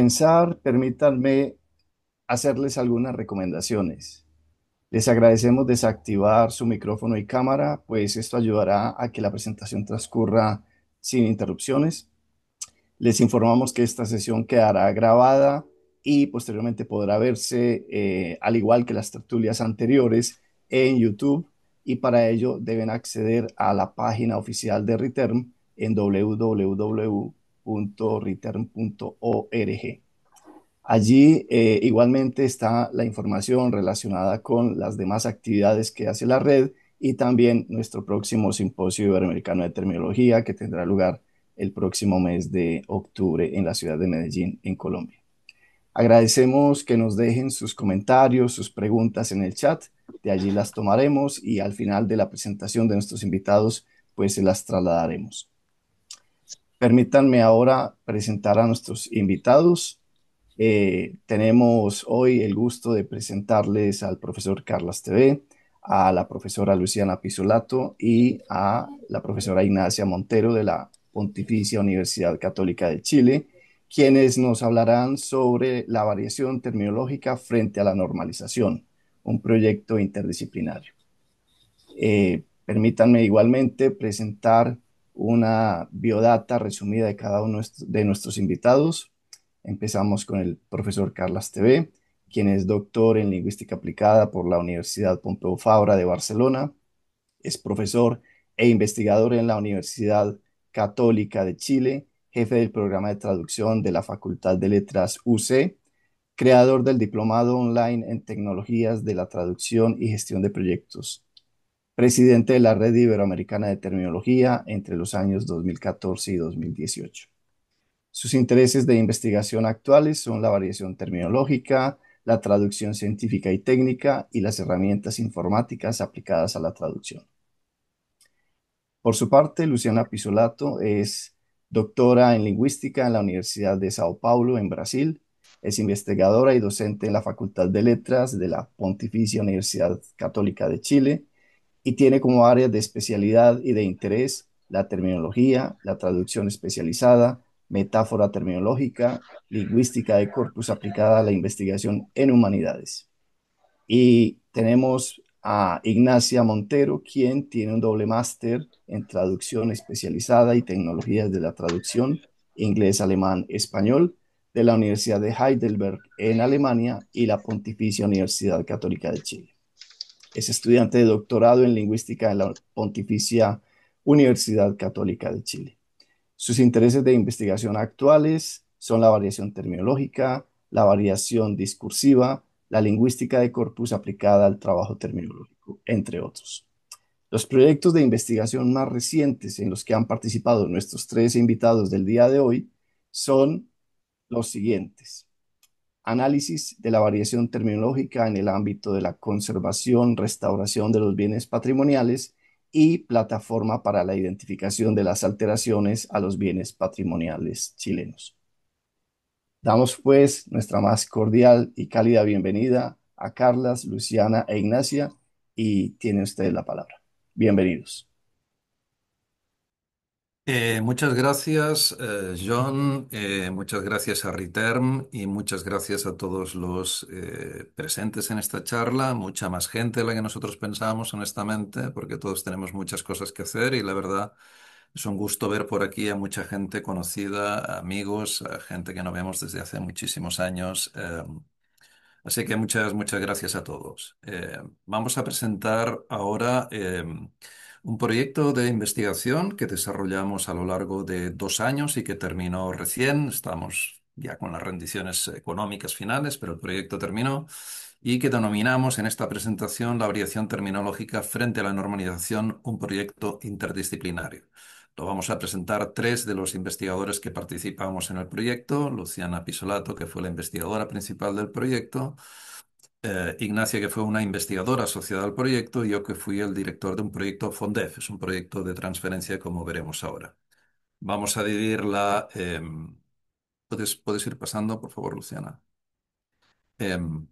Comenzar, permítanme hacerles algunas recomendaciones. Les agradecemos desactivar su micrófono y cámara, pues esto ayudará a que la presentación transcurra sin interrupciones. Les informamos que esta sesión quedará grabada y posteriormente podrá verse, al igual que las tertulias anteriores, en YouTube, y para ello deben acceder a la página oficial de Return en www.return.org. Allí igualmente está la información relacionada con las demás actividades que hace la red y también nuestro próximo simposio iberoamericano de terminología que tendrá lugar el próximo mes de octubre en la ciudad de Medellín, en Colombia. Agradecemos que nos dejen sus comentarios, sus preguntas en el chat. De allí las tomaremos y al final de la presentación de nuestros invitados, pues se las trasladaremos. Permítanme ahora presentar a nuestros invitados. Tenemos hoy el gusto de presentarles al profesor Carlos TV, a la profesora Luciana Pisolato y a la profesora Ignacia Montero de la Pontificia Universidad Católica de Chile, quienes nos hablarán sobre la variación terminológica frente a la normalización, un proyecto interdisciplinario. Permítanme igualmente presentar una biodata resumida de cada uno de nuestros invitados. Empezamos con el profesor Carlos TV, quien es doctor en lingüística aplicada por la Universidad Pompeu Fabra de Barcelona. Es profesor e investigador en la Universidad Católica de Chile, jefe del programa de traducción de la Facultad de Letras UC, creador del diplomado online en tecnologías de la traducción y gestión de proyectos, presidente de la Red Iberoamericana de Terminología entre los años 2014 y 2018. Sus intereses de investigación actuales son la variación terminológica, la traducción científica y técnica y las herramientas informáticas aplicadas a la traducción. Por su parte, Luciana Pisolato es doctora en lingüística en la Universidad de Sao Paulo, en Brasil. Es investigadora y docente en la Facultad de Letras de la Pontificia Universidad Católica de Chile y tiene como áreas de especialidad y de interés la terminología, la traducción especializada, metáfora terminológica, lingüística de corpus aplicada a la investigación en humanidades. Y tenemos a Ignacia Montero, quien tiene un doble máster en traducción especializada y tecnologías de la traducción, inglés, alemán, español, de la Universidad de Heidelberg en Alemania y la Pontificia Universidad Católica de Chile. Es estudiante de doctorado en lingüística en la Pontificia Universidad Católica de Chile. Sus intereses de investigación actuales son la variación terminológica, la variación discursiva, la lingüística de corpus aplicada al trabajo terminológico, entre otros. Los proyectos de investigación más recientes en los que han participado nuestros tres invitados del día de hoy son los siguientes: análisis de la variación terminológica en el ámbito de la conservación, restauración de los bienes patrimoniales y plataforma para la identificación de las alteraciones a los bienes patrimoniales chilenos. Damos pues nuestra más cordial y cálida bienvenida a Carlas, Luciana e Ignacia, y tiene usted la palabra. Bienvenidos. Muchas gracias, John. Muchas gracias a Riterm y muchas gracias a todos los presentes en esta charla. Mucha más gente de la que nosotros pensábamos, honestamente, porque todos tenemos muchas cosas que hacer y la verdad es un gusto ver por aquí a mucha gente conocida, amigos, a gente que no vemos desde hace muchísimos años. Así que muchas gracias a todos. Vamos a presentar ahora un proyecto de investigación que desarrollamos a lo largo de 2 años y que terminó recién. Estamos ya con las rendiciones económicas finales, pero el proyecto terminó y que denominamos en esta presentación la variación terminológica frente a la normalización, un proyecto interdisciplinario. Lo vamos a presentar tres de los investigadores que participamos en el proyecto: Luciana Pisolato, que fue la investigadora principal del proyecto; Ignacia, que fue una investigadora asociada al proyecto; y yo, que fui el director de un proyecto FONDEF, es un proyecto de transferencia, como veremos ahora. Vamos a dividirla. ¿Puedes ir pasando, por favor, Luciana? Em,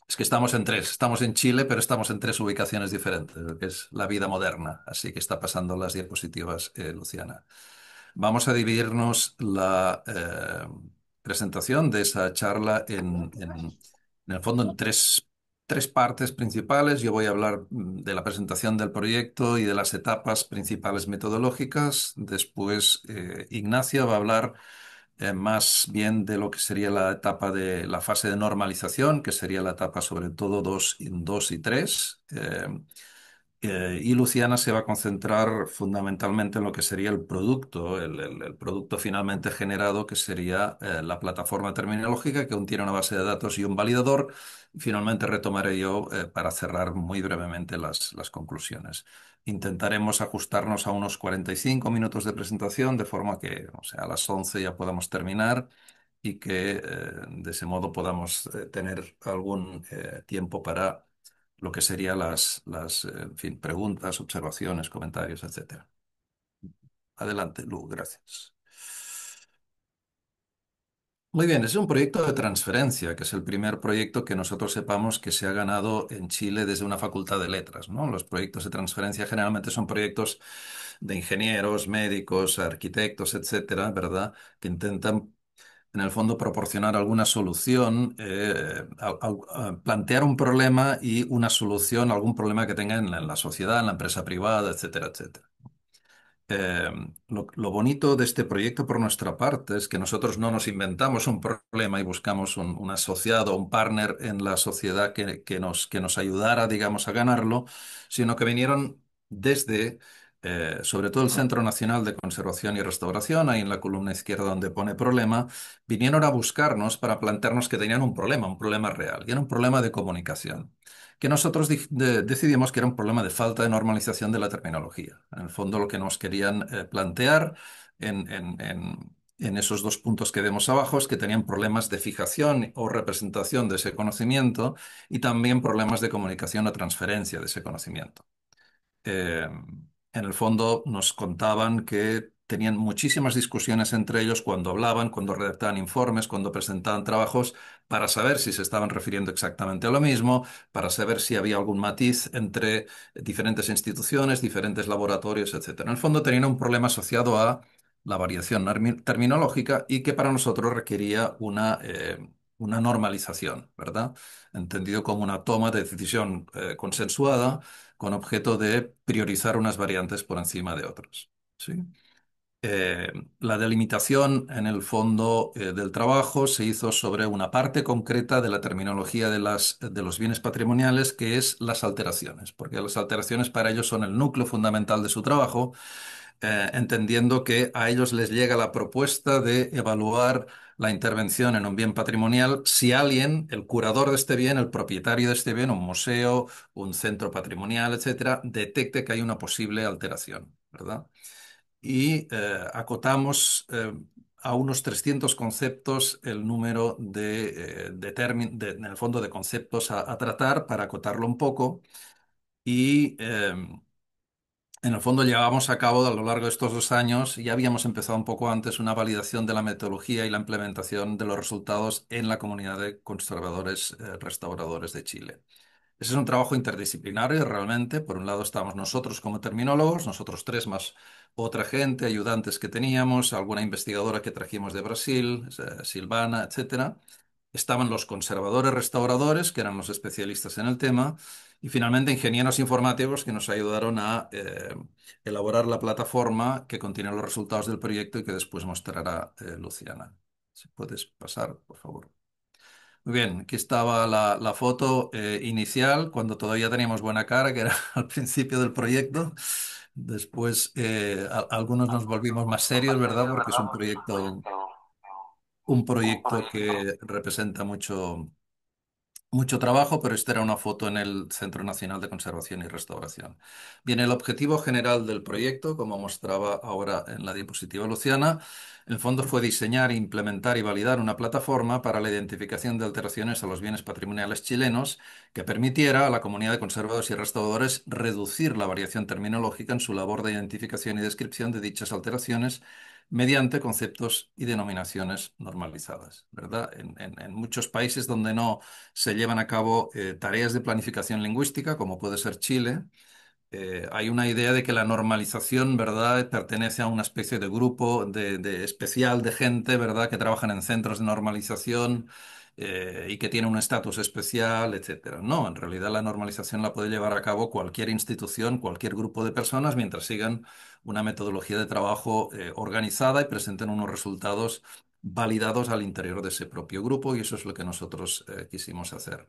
es que estamos en Chile, pero estamos en tres ubicaciones diferentes, lo que es la vida moderna. Así que está pasando las diapositivas, Luciana. Vamos a dividirnos la presentación de esa charla en el fondo en tres partes principales. Yo voy a hablar de la presentación del proyecto y de las etapas principales metodológicas. Después, Ignacia va a hablar más bien de lo que sería la etapa de la fase de normalización, que sería la etapa sobre todo 2 y 3. Y Luciana se va a concentrar fundamentalmente en lo que sería el producto, el producto finalmente generado, que sería la plataforma terminológica, que aún tiene una base de datos y un validador. Finalmente retomaré yo para cerrar muy brevemente las conclusiones. Intentaremos ajustarnos a unos 45 minutos de presentación, de forma que, o sea, a las 11 ya podamos terminar y que de ese modo podamos tener algún tiempo para lo que serían en fin, preguntas, observaciones, comentarios, etcétera. Adelante, Lu, gracias. Muy bien, es un proyecto de transferencia, que es el primer proyecto que nosotros sepamos que se ha ganado en Chile desde una facultad de letras, ¿no? Los proyectos de transferencia generalmente son proyectos de ingenieros, médicos, arquitectos, etcétera, ¿verdad? Que intentan en el fondo proporcionar alguna solución, a plantear un problema y una solución a algún problema que tenga en la sociedad, en la empresa privada, etcétera, etcétera. Eh, lo bonito de este proyecto por nuestra parte es que nosotros no nos inventamos un problema y buscamos un asociado, un partner en la sociedad que nos ayudara, digamos, a ganarlo, sino que vinieron desde, sobre todo el Centro Nacional de Conservación y Restauración, ahí en la columna izquierda donde pone problema, vinieron a buscarnos para plantearnos que tenían un problema real, y era un problema de comunicación que nosotros decidimos que era un problema de falta de normalización de la terminología. En el fondo, lo que nos querían plantear en esos dos puntos que vemos abajo es que tenían problemas de fijación o representación de ese conocimiento y también problemas de comunicación o transferencia de ese conocimiento. En el fondo nos contaban que tenían muchísimas discusiones entre ellos cuando hablaban, cuando redactaban informes, cuando presentaban trabajos, para saber si se estaban refiriendo exactamente a lo mismo, para saber si había algún matiz entre diferentes instituciones, diferentes laboratorios, etcétera. En el fondo tenían un problema asociado a la variación terminológica y que para nosotros requería una normalización, ¿verdad? Entendido como una toma de decisión consensuada con objeto de priorizar unas variantes por encima de otras. ¿Sí? Eh, la delimitación en el fondo del trabajo se hizo sobre una parte concreta de la terminología de los bienes patrimoniales, que es las alteraciones, porque las alteraciones para ellos son el núcleo fundamental de su trabajo, entendiendo que a ellos les llega la propuesta de evaluar la intervención en un bien patrimonial si alguien, el curador de este bien, el propietario de este bien, un museo, un centro patrimonial, etcétera, detecte que hay una posible alteración, ¿verdad? Y acotamos a unos 300 conceptos el número en el fondo, de conceptos a tratar para acotarlo un poco. Y en el fondo llevábamos a cabo a lo largo de estos 2 años, ya habíamos empezado un poco antes, una validación de la metodología y la implementación de los resultados en la comunidad de conservadores, restauradores de Chile. Ese es un trabajo interdisciplinario realmente. Por un lado estamos nosotros como terminólogos, nosotros tres más otra gente, ayudantes que teníamos, alguna investigadora que trajimos de Brasil, Silvana, etcétera. Estaban los conservadores restauradores, que eran los especialistas en el tema, y finalmente ingenieros informáticos que nos ayudaron a elaborar la plataforma que contiene los resultados del proyecto y que después mostrará Luciana. Si puedes pasar, por favor. Muy bien, aquí estaba la foto inicial, cuando todavía teníamos buena cara, que era al principio del proyecto. Después, algunos nos volvimos más serios, ¿verdad? Porque es un proyecto que representa mucho trabajo, pero esta era una foto en el Centro Nacional de Conservación y Restauración. Bien, el objetivo general del proyecto, como mostraba ahora en la diapositiva Luciana, en el fondo fue diseñar, implementar y validar una plataforma para la identificación de alteraciones a los bienes patrimoniales chilenos que permitiera a la comunidad de conservadores y restauradores reducir la variación terminológica en su labor de identificación y descripción de dichas alteraciones mediante conceptos y denominaciones normalizadas, ¿verdad? En muchos países donde no se llevan a cabo tareas de planificación lingüística, como puede ser Chile, hay una idea de que la normalización, ¿verdad?, pertenece a una especie de grupo de especial de gente, ¿verdad?, que trabajan en centros de normalización y que tiene un estatus especial, etcétera. No, en realidad la normalización la puede llevar a cabo cualquier institución, cualquier grupo de personas, mientras sigan una metodología de trabajo organizada y presenten unos resultados validados al interior de ese propio grupo, y eso es lo que nosotros quisimos hacer.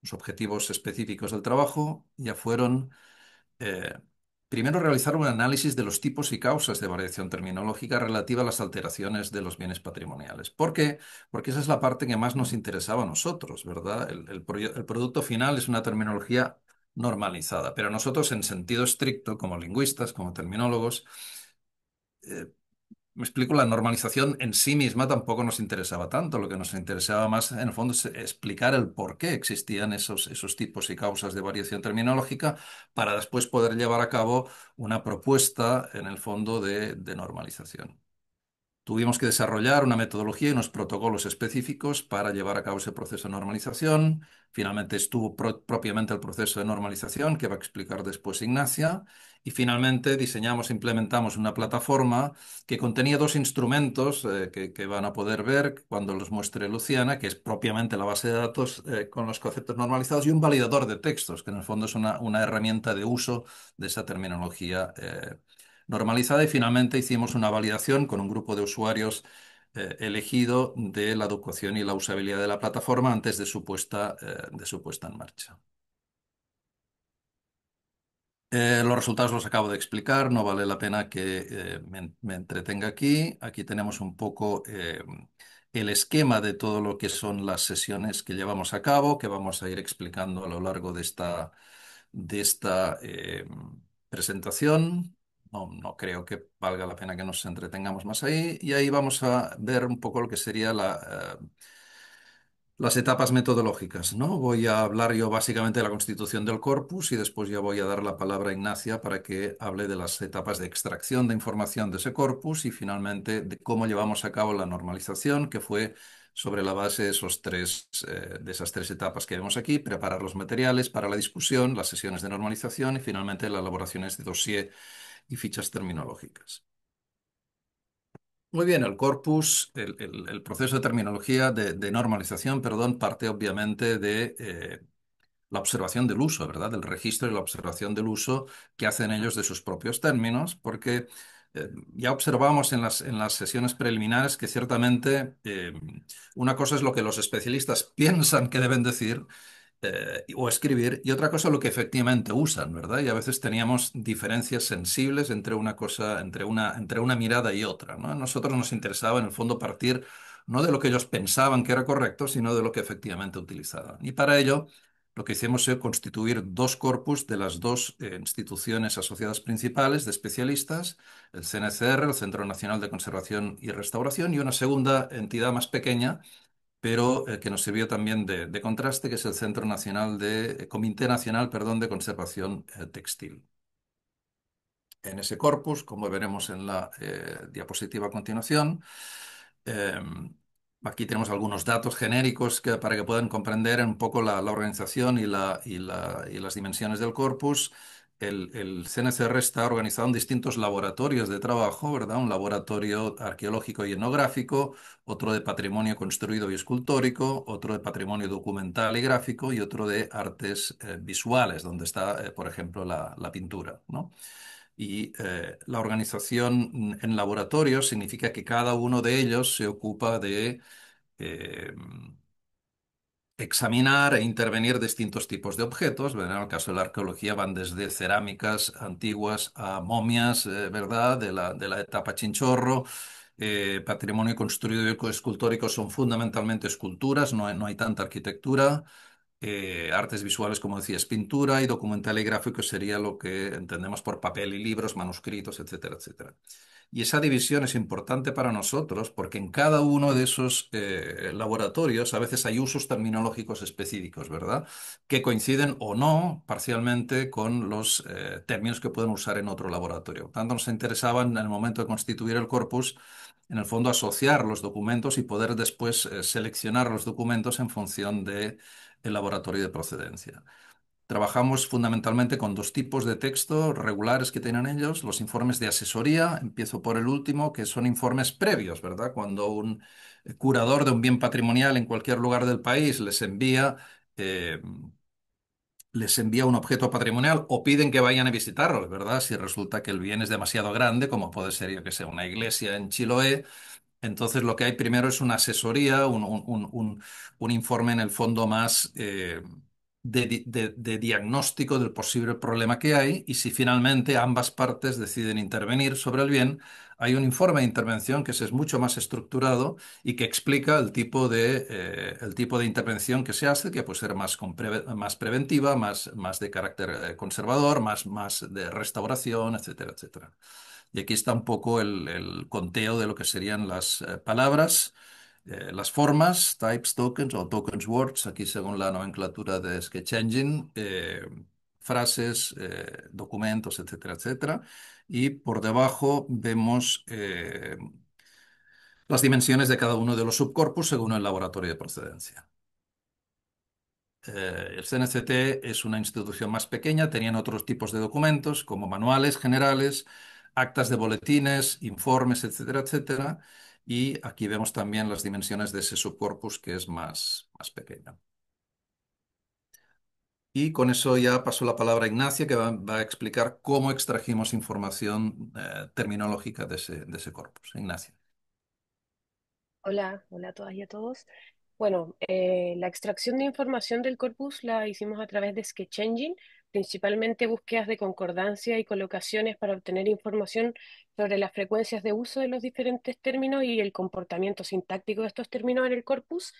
Los objetivos específicos del trabajo ya fueron eh, primero, realizar un análisis de los tipos y causas de variación terminológica relativa a las alteraciones de los bienes patrimoniales. ¿Por qué? Porque esa es la parte que más nos interesaba a nosotros, ¿verdad? El producto final es una terminología normalizada, pero nosotros en sentido estricto, como lingüistas, como terminólogos, eh, me explico, la normalización en sí misma tampoco nos interesaba tanto. Lo que nos interesaba más, en el fondo, es explicar el por qué existían esos tipos y causas de variación terminológica para después poder llevar a cabo una propuesta, en el fondo, de normalización. Tuvimos que desarrollar una metodología y unos protocolos específicos para llevar a cabo ese proceso de normalización. Finalmente estuvo propiamente el proceso de normalización que va a explicar después Ignacia. Y finalmente diseñamos e implementamos una plataforma que contenía dos instrumentos que van a poder ver cuando los muestre Luciana, que es propiamente la base de datos con los conceptos normalizados y un validador de textos, que en el fondo es una herramienta de uso de esa terminología normalizada, y finalmente hicimos una validación con un grupo de usuarios elegido de la adecuación y la usabilidad de la plataforma antes de su puesta en marcha. Los resultados los acabo de explicar, no vale la pena que me entretenga aquí. Aquí tenemos un poco el esquema de todo lo que son las sesiones que llevamos a cabo, que vamos a ir explicando a lo largo de esta presentación. No, no creo que valga la pena que nos entretengamos más ahí. Y ahí vamos a ver un poco lo que sería las etapas metodológicas, ¿no? Voy a hablar yo básicamente de la constitución del corpus y después ya voy a dar la palabra a Ignacia para que hable de las etapas de extracción de información de ese corpus y finalmente de cómo llevamos a cabo la normalización, que fue sobre la base de esas tres etapas que vemos aquí: preparar los materiales para la discusión, las sesiones de normalización y finalmente las elaboraciones de dossier y fichas terminológicas. Muy bien, el corpus, el proceso de terminología, de normalización, perdón, parte obviamente de la observación del uso, ¿verdad? Del registro y la observación del uso que hacen ellos de sus propios términos, porque ya observamos en las sesiones preliminares que ciertamente una cosa es lo que los especialistas piensan que deben decir o escribir, y otra cosa lo que efectivamente usan, ¿verdad? Y a veces teníamos diferencias sensibles entre una cosa, entre una mirada y otra, ¿no? A nosotros nos interesaba en el fondo partir no de lo que ellos pensaban que era correcto, sino de lo que efectivamente utilizaban. Y para ello lo que hicimos fue constituir dos corpus de las dos instituciones asociadas principales de especialistas: el CNCR, el Centro Nacional de Conservación y Restauración, y una segunda entidad más pequeña pero que nos sirvió también de contraste, que es el Centro Nacional Comité Nacional, perdón, de Conservación Textil. En ese corpus, como veremos en la diapositiva a continuación, eh, aquí tenemos algunos datos genéricos para que puedan comprender un poco la organización y las dimensiones del corpus. El CNCR está organizado en distintos laboratorios de trabajo, ¿verdad? Un laboratorio arqueológico y etnográfico, otro de patrimonio construido y escultórico, otro de patrimonio documental y gráfico y otro de artes visuales, donde está, por ejemplo, la pintura, ¿no? Y la organización en laboratorios significa que cada uno de ellos se ocupa de eh, examinar e intervenir distintos tipos de objetos, ¿verdad? En el caso de la arqueología van desde cerámicas antiguas a momias, ¿verdad? De la etapa Chinchorro. Patrimonio construido y escultórico son fundamentalmente esculturas, no hay tanta arquitectura. Artes visuales, como decías, pintura, y documental y gráfico sería lo que entendemos por papel y libros, manuscritos, etcétera, etcétera. Y esa división es importante para nosotros porque en cada uno de esos laboratorios a veces hay usos terminológicos específicos, ¿verdad? Que coinciden o no parcialmente con los términos que pueden usar en otro laboratorio. Por tanto, nos interesaba en el momento de constituir el corpus, en el fondo, asociar los documentos y poder después seleccionar los documentos en función del laboratorio de procedencia. Trabajamos fundamentalmente con dos tipos de texto regulares que tienen ellos, los informes de asesoría, empiezo por el último, que son informes previos, ¿verdad? Cuando un curador de un bien patrimonial en cualquier lugar del país eh, les envía un objeto patrimonial o piden que vayan a visitarlos, ¿verdad? Si resulta que el bien es demasiado grande, como puede ser, yo que sé, una iglesia en Chiloé. Entonces, lo que hay primero es una asesoría, un informe en el fondo más de diagnóstico del posible problema que hay y si finalmente ambas partes deciden intervenir sobre el bien, hay un informe de intervención que es mucho más estructurado y que explica el tipo de intervención que se hace, que puede ser más preventiva, más de carácter conservador, más de restauración, etcétera, etcétera. Y aquí está un poco el conteo de lo que serían las palabras, las formas, types, tokens o tokens words, aquí según la nomenclatura de Sketch Engine, frases, documentos, etcétera, etcétera. Y por debajo vemos las dimensiones de cada uno de los subcorpus según el laboratorio de procedencia. El CNCT es una institución más pequeña, tenían otros tipos de documentos como manuales generales, actas de boletines, informes, etcétera, etcétera. Y aquí vemos también las dimensiones de ese subcorpus que es más pequeño. Y con eso ya paso la palabra a Ignacia, que va a explicar cómo extrajimos información terminológica de ese corpus. Ignacia. Hola, hola a todas y a todos. Bueno, la extracción de información del corpus la hicimos a través de Sketch Engine, principalmente búsquedas de concordancia y colocaciones para obtener información sobre las frecuencias de uso de los diferentes términos y el comportamiento sintáctico de estos términos en el corpus.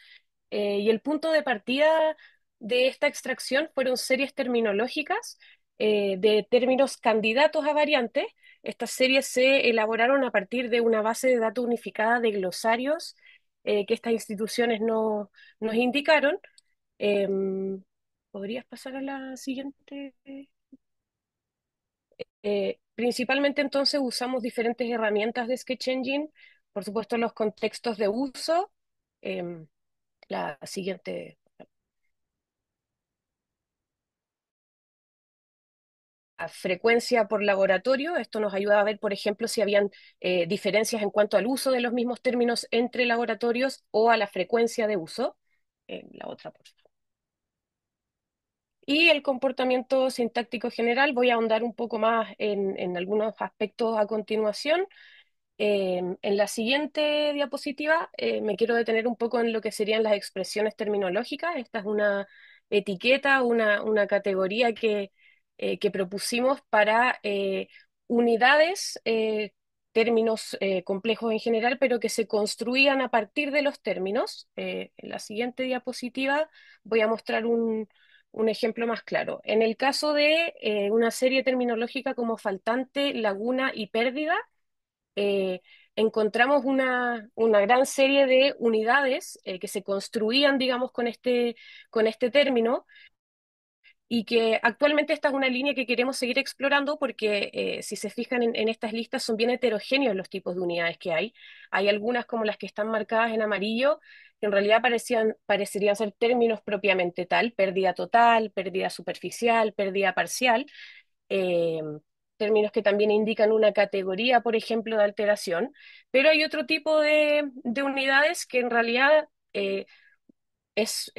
Y el punto de partida de esta extracción fueron series terminológicas de términos candidatos a variantes. Estas series se elaboraron a partir de una base de datos unificada de glosarios que estas instituciones nos indicaron. Em, ¿Podrías pasar a la siguiente? Principalmente entonces usamos diferentes herramientas de Sketch Engine, por supuesto los contextos de uso. Em, la siguiente. A frecuencia por laboratorio. Esto nos ayuda a ver, por ejemplo, si habían diferencias en cuanto al uso de los mismos términos entre laboratorios o a la frecuencia de uso. La otra, por favor. Y el comportamiento sintáctico general, voy a ahondar un poco más en algunos aspectos a continuación. En la siguiente diapositiva me quiero detener un poco en lo que serían las expresiones terminológicas. Esta es una etiqueta, una categoría que propusimos para unidades, términos complejos en general, pero que se construían a partir de los términos. En la siguiente diapositiva voy a mostrar un ejemplo más claro. En el caso de una serie terminológica como faltante, laguna y pérdida, eh, encontramos una gran serie de unidades que se construían, digamos, con este término y que actualmente esta es una línea que queremos seguir explorando porque si se fijan en estas listas son bien heterogéneos los tipos de unidades que hay. Hay algunas como las que están marcadas en amarillo que en realidad parecerían ser términos propiamente tal, pérdida total, pérdida superficial, pérdida parcial, eh, términos que también indican una categoría, por ejemplo, de alteración, pero hay otro tipo de unidades que en realidad es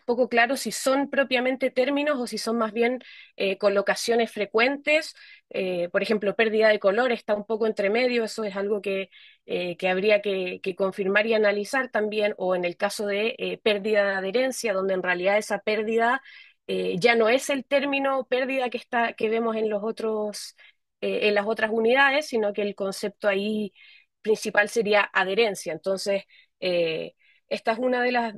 poco claro si son propiamente términos o si son más bien colocaciones frecuentes. Por ejemplo, pérdida de color está un poco entre medio, eso es algo que habría que confirmar y analizar también, o en el caso de pérdida de adherencia, donde en realidad esa pérdida ya no es el término pérdida que vemos en en las otras unidades, sino que el concepto ahí principal sería adherencia. Entonces, esta es una de las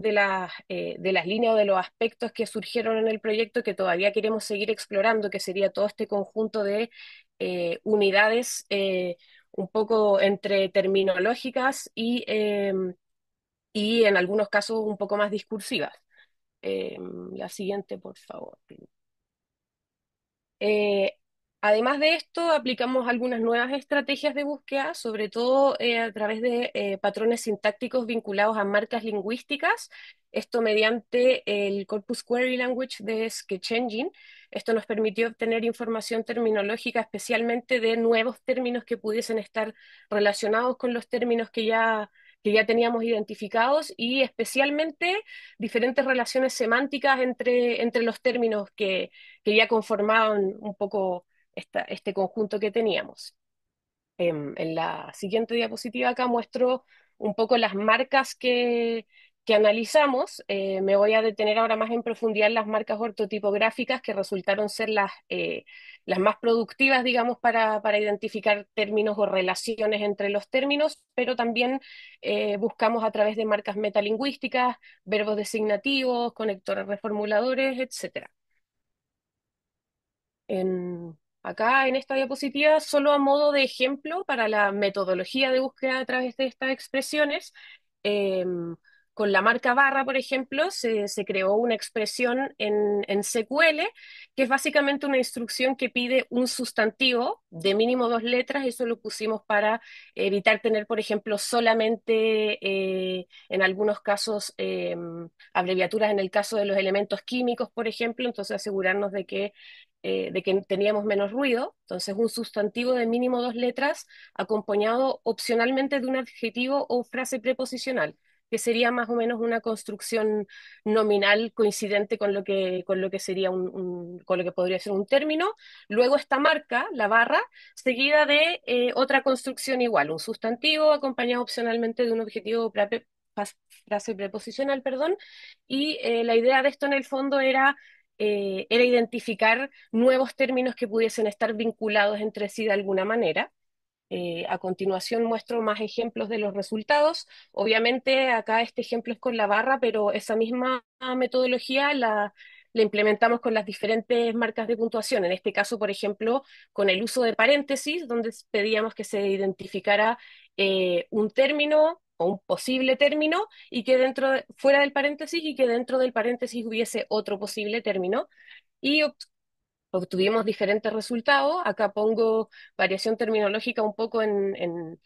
líneas o de los aspectos que surgieron en el proyecto que todavía queremos seguir explorando, que sería todo este conjunto de unidades un poco entre terminológicas y en algunos casos un poco más discursivas. La siguiente, por favor. Además de esto, aplicamos algunas nuevas estrategias de búsqueda, sobre todo a través de patrones sintácticos vinculados a marcas lingüísticas, esto mediante el Corpus Query Language de Sketch Engine. Esto nos permitió obtener información terminológica, especialmente de nuevos términos que pudiesen estar relacionados con los términos que ya teníamos identificados y especialmente diferentes relaciones semánticas entre los términos que ya conformaban un poco este conjunto que teníamos. En la siguiente diapositiva acá muestro un poco las marcas que analizamos. Me voy a detener ahora más en profundidad en las marcas ortotipográficas que resultaron ser las más productivas, digamos, para identificar términos o relaciones entre los términos, pero también buscamos a través de marcas metalingüísticas, verbos designativos, conectores reformuladores, etcétera. Acá en esta diapositiva, solo a modo de ejemplo para la metodología de búsqueda a través de estas expresiones, em, con la marca barra, por ejemplo, se creó una expresión en SQL, que es básicamente una instrucción que pide un sustantivo de mínimo dos letras. Eso lo pusimos para evitar tener, por ejemplo, solamente en algunos casos abreviaturas en el caso de los elementos químicos, por ejemplo, entonces asegurarnos de que teníamos menos ruido. Entonces, un sustantivo de mínimo dos letras acompañado opcionalmente de un adjetivo o frase preposicional, que sería más o menos una construcción nominal coincidente con lo que sería con lo que podría ser un término. Luego esta marca, la barra, seguida de otra construcción igual, un sustantivo acompañado opcionalmente de un adjetivo frase preposicional, perdón, y la idea de esto en el fondo era identificar nuevos términos que pudiesen estar vinculados entre sí de alguna manera. A continuación muestro más ejemplos de los resultados. Obviamente acá este ejemplo es con la barra, pero esa misma metodología la implementamos con las diferentes marcas de puntuación. En este caso, por ejemplo, con el uso de paréntesis, donde pedíamos que se identificara un término o un posible término y que fuera del paréntesis y que dentro del paréntesis hubiese otro posible término. Y obtuvimos diferentes resultados. Acá pongo variación terminológica un poco en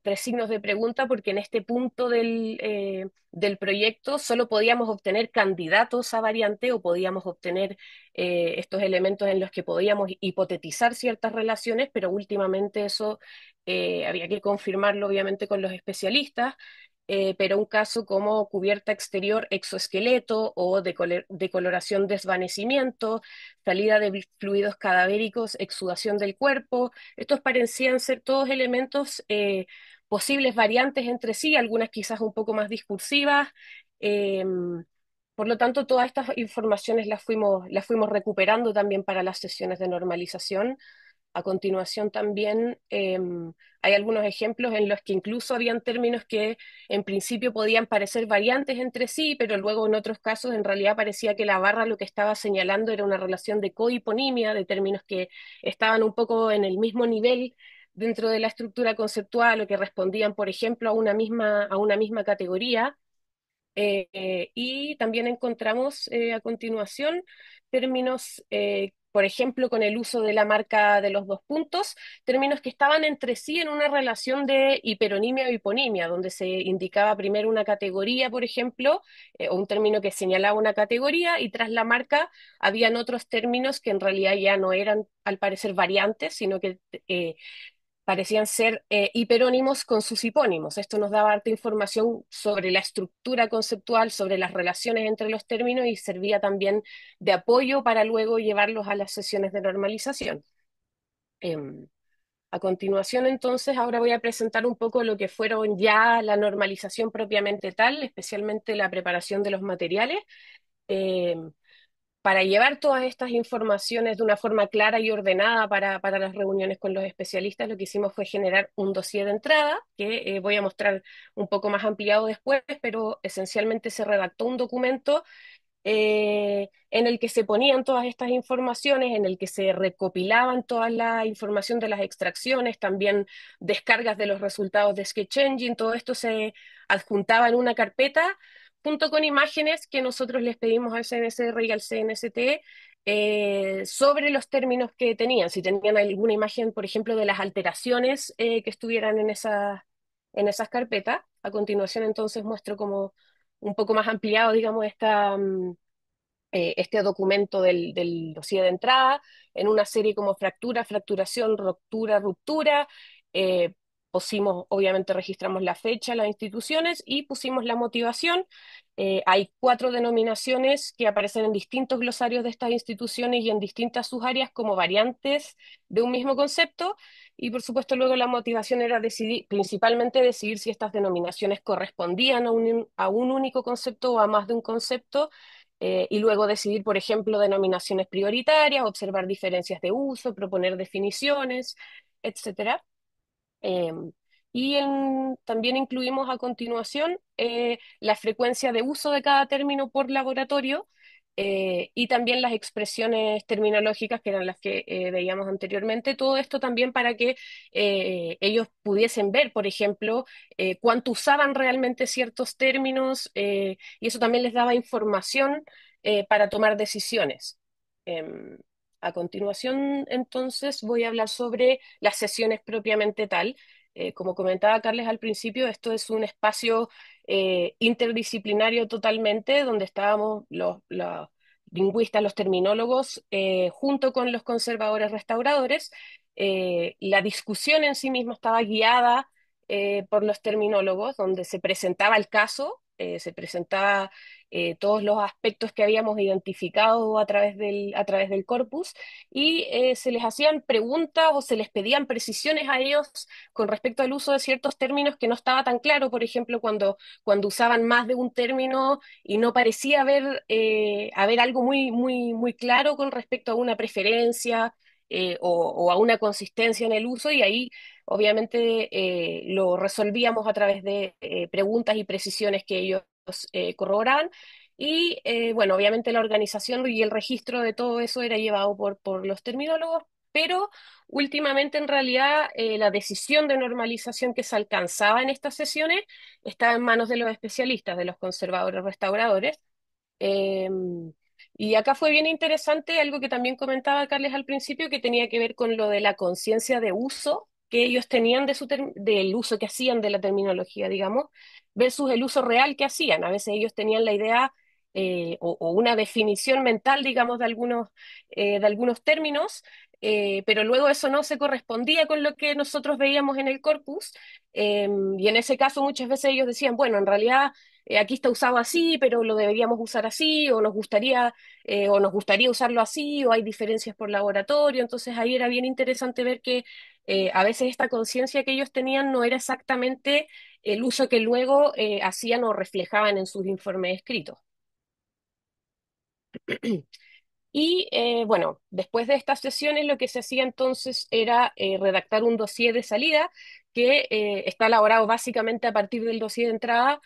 tres signos de pregunta, porque en este punto del proyecto solo podíamos obtener candidatos a variante o podíamos obtener estos elementos en los que podíamos hipotetizar ciertas relaciones, pero últimamente eso había que confirmarlo obviamente con los especialistas. Pero un caso como cubierta exterior exoesqueleto o decoloración desvanecimiento, salida de fluidos cadavéricos, exudación del cuerpo. Estos parecían ser todos elementos posibles variantes entre sí, algunas quizás un poco más discursivas. eh, por lo tanto, todas estas informaciones las fuimos recuperando también para las sesiones de normalización. A continuación también hay algunos ejemplos en los que incluso habían términos que en principio podían parecer variantes entre sí, pero luego en otros casos en realidad parecía que la barra lo que estaba señalando era una relación de cohiponimia, de términos que estaban un poco en el mismo nivel dentro de la estructura conceptual o que respondían, por ejemplo, a una misma categoría. Y también encontramos a continuación términos, por ejemplo, con el uso de la marca de los dos puntos, términos que estaban entre sí en una relación de hiperonimia o hiponimia, donde se indicaba primero una categoría, por ejemplo, o un término que señalaba una categoría, y tras la marca habían otros términos que en realidad ya no eran, al parecer, variantes, sino que parecían ser hiperónimos con sus hipónimos. Esto nos daba harta información sobre la estructura conceptual, sobre las relaciones entre los términos y servía también de apoyo para luego llevarlos a las sesiones de normalización. Em, a continuación, entonces, ahora voy a presentar un poco lo que fueron ya la normalización propiamente tal, especialmente la preparación de los materiales. Em, para llevar todas estas informaciones de una forma clara y ordenada para las reuniones con los especialistas, lo que hicimos fue generar un dossier de entrada, que voy a mostrar un poco más ampliado después, pero esencialmente se redactó un documento en el que se ponían todas estas informaciones, en el que se recopilaban toda la información de las extracciones, también descargas de los resultados de Sketch Engine. Todo esto se adjuntaba en una carpeta junto con imágenes que nosotros les pedimos al CNCR y al CNST sobre los términos que tenían, si tenían alguna imagen, por ejemplo, de las alteraciones que estuvieran en esas carpetas. A continuación, entonces, muestro como un poco más ampliado, digamos, este documento del dossier de entrada en una serie como fractura, fracturación, ruptura, ruptura. Eh, Pusimos, obviamente registramos la fecha, las instituciones y pusimos la motivación. Hay 4 denominaciones que aparecen en distintos glosarios de estas instituciones y en distintas subáreas como variantes de un mismo concepto. Y por supuesto luego la motivación era decidir, principalmente decidir si estas denominaciones correspondían a un único concepto o a más de un concepto, y luego decidir, por ejemplo, denominaciones prioritarias, observar diferencias de uso, proponer definiciones, etcétera. Eh, También incluimos a continuación la frecuencia de uso de cada término por laboratorio, y también las expresiones terminológicas que eran las que veíamos anteriormente. Todo esto también para que ellos pudiesen ver, por ejemplo, cuánto usaban realmente ciertos términos, y eso también les daba información para tomar decisiones. Em, a continuación, entonces, voy a hablar sobre las sesiones propiamente tal. Como comentaba Carles al principio, esto es un espacio interdisciplinario totalmente, donde estábamos los lingüistas, los terminólogos, junto con los conservadores restauradores. La discusión en sí misma estaba guiada por los terminólogos, donde se presentaba el caso, se presentaba todos los aspectos que habíamos identificado a través del corpus, y se les hacían preguntas o se les pedían precisiones a ellos con respecto al uso de ciertos términos que no estaba tan claro. Por ejemplo, cuando usaban más de un término y no parecía haber algo muy claro con respecto a una preferencia, o a una consistencia en el uso, y ahí obviamente lo resolvíamos a través de preguntas y precisiones que ellos corroboraban. Y bueno, obviamente la organización y el registro de todo eso era llevado por los terminólogos, pero últimamente en realidad la decisión de normalización que se alcanzaba en estas sesiones estaba en manos de los especialistas, de los conservadores restauradores. Eh, y acá fue bien interesante algo que también comentaba Carles al principio, que tenía que ver con lo de la conciencia de uso que ellos tenían del uso que hacían de la terminología, digamos, versus el uso real que hacían. A veces ellos tenían la idea o una definición mental, digamos, de algunos términos, pero luego eso no se correspondía con lo que nosotros veíamos en el corpus. Y en ese caso muchas veces ellos decían, bueno, en realidad aquí está usado así, pero lo deberíamos usar así, o nos gustaría usarlo así, o hay diferencias por laboratorio. Entonces ahí era bien interesante ver que a veces esta conciencia que ellos tenían no era exactamente el uso que luego hacían o reflejaban en sus informes escritos. Y bueno, después de estas sesiones lo que se hacía entonces era redactar un dossier de salida que está elaborado básicamente a partir del dossier de entrada,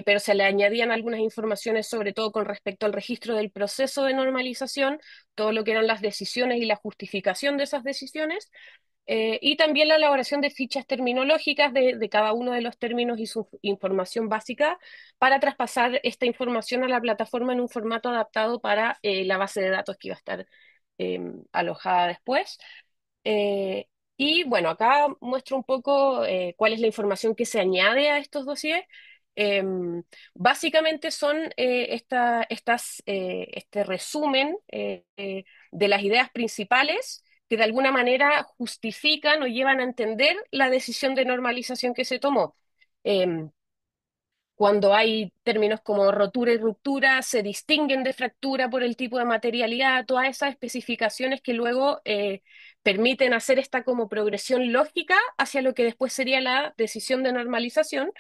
pero se le añadían algunas informaciones sobre todo con respecto al registro del proceso de normalización, todo lo que eran las decisiones y la justificación de esas decisiones, y también la elaboración de fichas terminológicas de cada uno de los términos y su información básica para traspasar esta información a la plataforma en un formato adaptado para la base de datos que iba a estar alojada después. Eh, y bueno, acá muestro un poco cuál es la información que se añade a estos dossiers. Básicamente son este resumen de las ideas principales que de alguna manera justifican o llevan a entender la decisión de normalización que se tomó. Em, Cuando hay términos como rotura y ruptura, se distinguen de fractura por el tipo de materialidad, todas esas especificaciones que luego permiten hacer esta como progresión lógica hacia lo que después sería la decisión de normalización.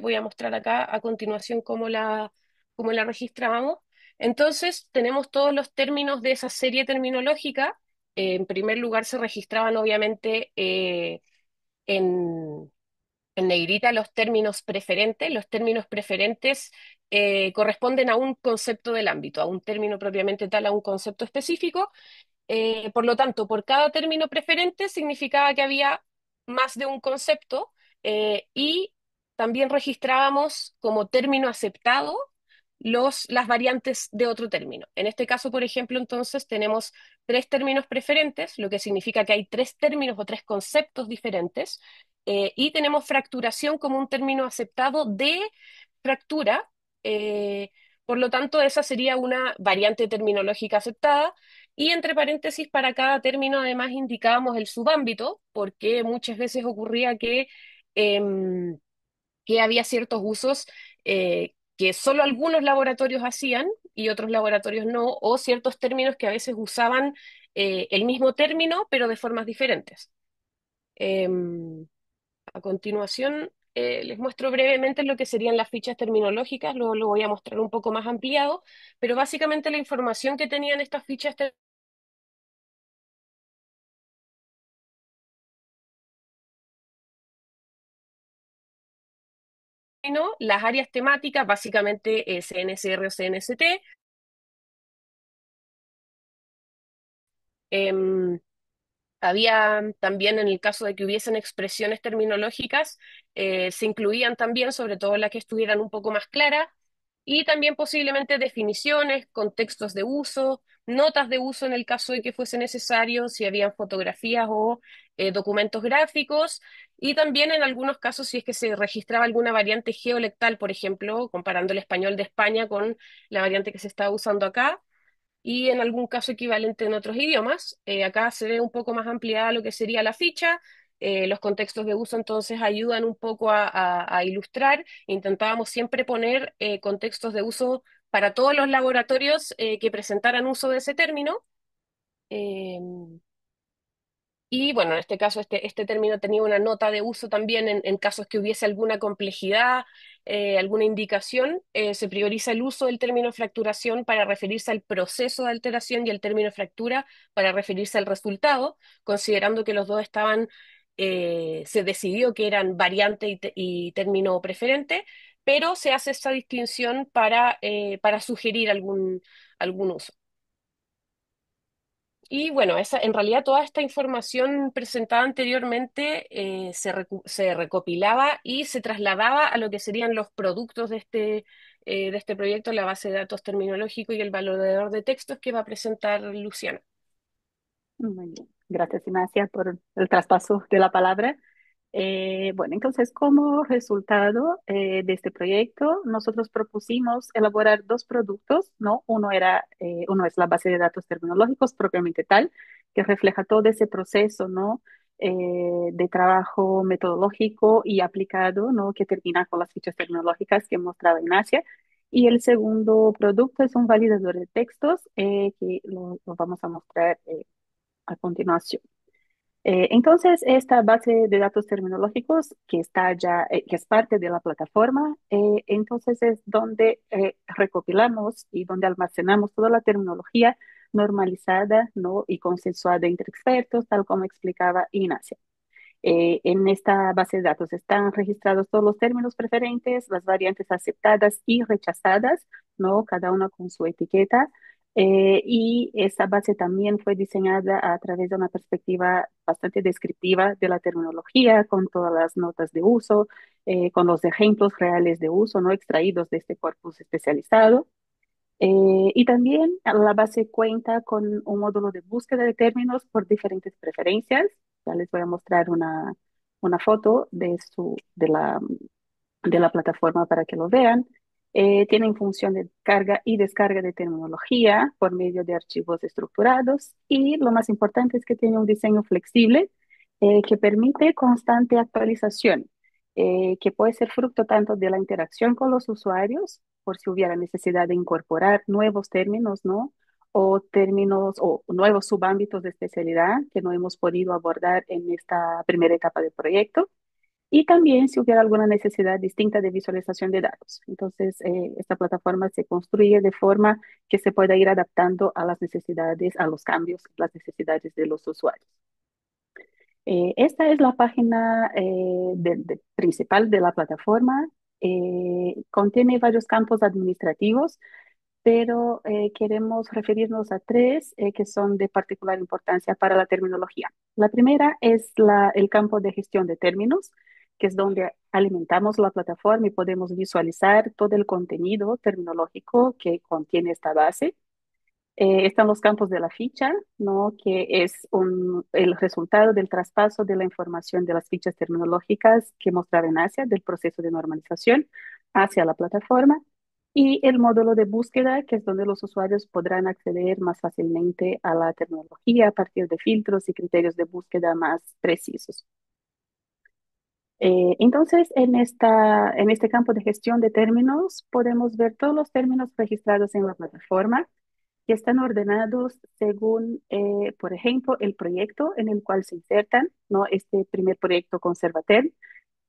Voy a mostrar acá a continuación cómo la registrábamos. Entonces, tenemos todos los términos de esa serie terminológica. En primer lugar, se registraban obviamente en en negrita los términos preferentes. Los términos preferentes corresponden a un concepto del ámbito, a un término propiamente tal, a un concepto específico. Por lo tanto, por cada término preferente significaba que había más de un concepto, y también registrábamos como término aceptado las variantes de otro término. En este caso, por ejemplo, entonces tenemos tres términos preferentes, lo que significa que hay tres términos o tres conceptos diferentes, y tenemos fracturación como un término aceptado de fractura. eh, por lo tanto, esa sería una variante terminológica aceptada. Y entre paréntesis, para cada término además indicábamos el subámbito, porque muchas veces ocurría em, que había ciertos usos que solo algunos laboratorios hacían y otros laboratorios no, o ciertos términos que a veces usaban el mismo término, pero de formas diferentes. Em, a continuación, les muestro brevemente lo que serían las fichas terminológicas, luego lo voy a mostrar un poco más ampliado, pero básicamente la información que tenían estas fichas término, las áreas temáticas, básicamente CNCR o CNCT. em, Había también, en el caso de que hubiesen expresiones terminológicas, se incluían también, sobre todo las que estuvieran un poco más claras, y también posiblemente definiciones, contextos de uso, notas de uso en el caso de que fuese necesario, si habían fotografías o documentos gráficos, y también en algunos casos si es que se registraba alguna variante geolectal, por ejemplo, comparando el español de España con la variante que se estaba usando acá y en algún caso equivalente en otros idiomas. Acá se ve un poco más ampliada lo que sería la ficha. Los contextos de uso entonces ayudan un poco a ilustrar. Intentábamos siempre poner contextos de uso para todos los laboratorios que presentaran uso de ese término. Em, y bueno, en este caso, este término tenía una nota de uso también en casos que hubiese alguna complejidad, alguna indicación. Se prioriza el uso del término fracturación para referirse al proceso de alteración y el término fractura para referirse al resultado, considerando que los dos se decidió que eran variante y término preferente, pero se hace esta distinción para sugerir algún uso. Y bueno, en realidad toda esta información presentada anteriormente se recopilaba y se trasladaba a lo que serían los productos de este proyecto, la base de datos terminológico y el valorador de textos que va a presentar Luciana. Muy bien. Gracias, Ignacia, por el traspaso de la palabra. Bueno, entonces, como resultado de este proyecto, nosotros propusimos elaborar dos productos, ¿no? Uno es la base de datos terminológicos propiamente tal, que refleja todo ese proceso, ¿no? De trabajo metodológico y aplicado, ¿no? Que termina con las fichas terminológicas que mostraba Ignacia. Y el segundo producto es un validador de textos que lo vamos a mostrar a continuación. Entonces, esta base de datos terminológicos que está ya, que es parte de la plataforma, entonces es donde recopilamos y donde almacenamos toda la terminología normalizada, ¿no? Y consensuada entre expertos, tal como explicaba Ignacia. En esta base de datos están registrados todos los términos preferentes, las variantes aceptadas y rechazadas, ¿no? Cada una con su etiqueta. Y esta base también fue diseñada a través de una perspectiva bastante descriptiva de la terminología, con todas las notas de uso, con los ejemplos reales de uso, ¿no? Extraídos de este corpus especializado. Y también la base cuenta con un módulo de búsqueda de términos por diferentes preferencias. Ya les voy a mostrar una foto de la plataforma para que lo vean. Tienen función de carga y descarga de terminología por medio de archivos estructurados y lo más importante es que tiene un diseño flexible que permite constante actualización, que puede ser fruto tanto de la interacción con los usuarios, por si hubiera necesidad de incorporar nuevos términos, ¿no? O términos o nuevos subámbitos de especialidad que no hemos podido abordar en esta primera etapa del proyecto y también si hubiera alguna necesidad distinta de visualización de datos. Entonces, esta plataforma se construye de forma que se pueda ir adaptando a las necesidades, a los cambios, las necesidades de los usuarios. Esta es la página principal de la plataforma. Contiene varios campos administrativos, pero queremos referirnos a tres que son de particular importancia para la terminología. La primera es el campo de gestión de términos, que es donde alimentamos la plataforma y podemos visualizar todo el contenido terminológico que contiene esta base. Están los campos de la ficha, ¿no? Que es el resultado del traspaso de la información de las fichas terminológicas que mostraba en Asia del proceso de normalización hacia la plataforma. Y el módulo de búsqueda, que es donde los usuarios podrán acceder más fácilmente a la terminología a partir de filtros y criterios de búsqueda más precisos. Entonces, en este campo de gestión de términos, podemos ver todos los términos registrados en la plataforma que están ordenados según, por ejemplo, el proyecto en el cual se insertan, ¿no? Este primer proyecto Conservatel,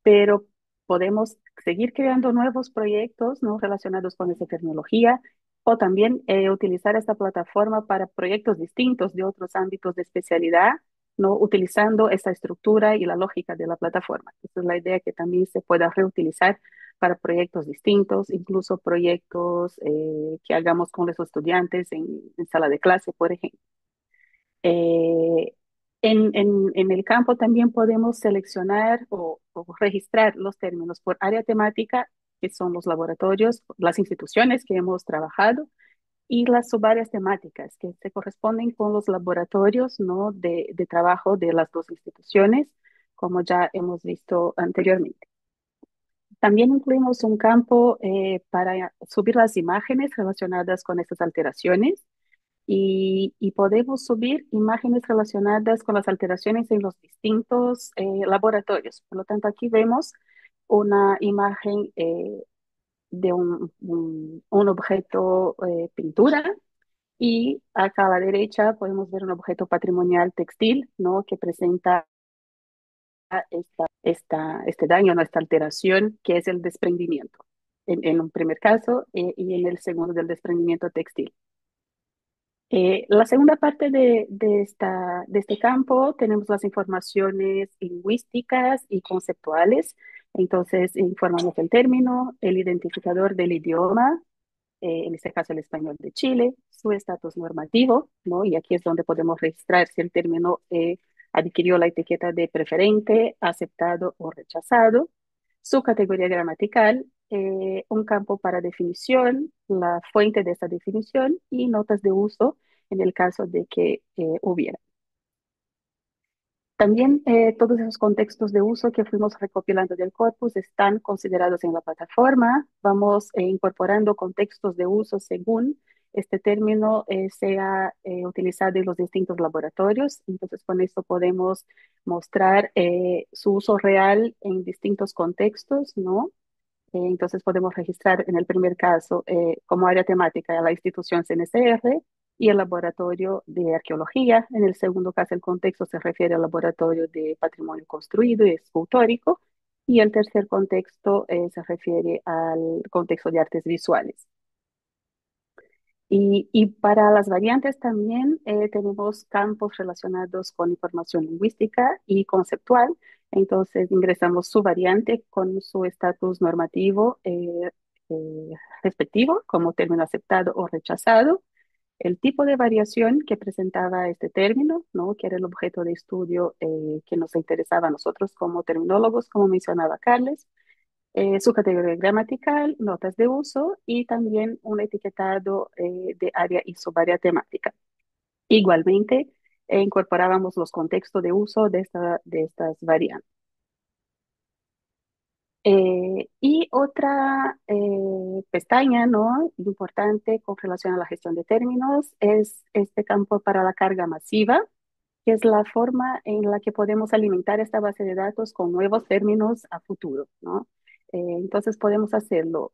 pero podemos seguir creando nuevos proyectos, ¿no? Relacionados con esa tecnología o también utilizar esta plataforma para proyectos distintos de otros ámbitos de especialidad, ¿no? Utilizando esta estructura y la lógica de la plataforma. Esa es la idea, que también se pueda reutilizar para proyectos distintos, incluso proyectos que hagamos con los estudiantes en sala de clase, por ejemplo. Eh, en el campo también podemos seleccionar o registrar los términos por área temática, que son los laboratorios, las instituciones que hemos trabajado, y las subáreas temáticas que se corresponden con los laboratorios, ¿no? de trabajo de las dos instituciones, como ya hemos visto anteriormente. También incluimos un campo para subir las imágenes relacionadas con estas alteraciones y podemos subir imágenes relacionadas con las alteraciones en los distintos laboratorios. Por lo tanto, aquí vemos una imagen de un objeto pintura, y acá a la derecha podemos ver un objeto patrimonial textil, ¿no? Que presenta este daño, ¿no? Esta alteración, que es el desprendimiento, en un primer caso, y en el segundo del desprendimiento textil. La segunda parte de este campo tenemos las informaciones lingüísticas y conceptuales. Entonces, informamos el término, el identificador del idioma, en este caso el español de Chile, su estatus normativo, ¿no? Y aquí es donde podemos registrar si el término adquirió la etiqueta de preferente, aceptado o rechazado, su categoría gramatical, un campo para definición, la fuente de esta definición y notas de uso en el caso de que hubiera. También todos esos contextos de uso que fuimos recopilando del corpus están considerados en la plataforma. Vamos incorporando contextos de uso según este término sea utilizado en los distintos laboratorios. Entonces, con esto podemos mostrar su uso real en distintos contextos, ¿no? Entonces podemos registrar en el primer caso como área temática a la institución CNCR y el laboratorio de arqueología. En el segundo caso el contexto se refiere al laboratorio de patrimonio construido y escultórico. Y el tercer contexto se refiere al contexto de artes visuales. Y para las variantes también tenemos campos relacionados con información lingüística y conceptual. Entonces ingresamos su variante con su estatus normativo eh, respectivo, como término aceptado o rechazado, el tipo de variación que presentaba este término, ¿no? Que era el objeto de estudio que nos interesaba a nosotros como terminólogos, como mencionaba Carles, su categoría gramatical, notas de uso y también un etiquetado de área y subárea temática. Igualmente, incorporábamos los contextos de uso de estas variantes. Y otra pestaña, ¿no? Importante con relación a la gestión de términos es este campo para la carga masiva, que es la forma en la que podemos alimentar esta base de datos con nuevos términos a futuro, ¿no? Entonces podemos hacerlo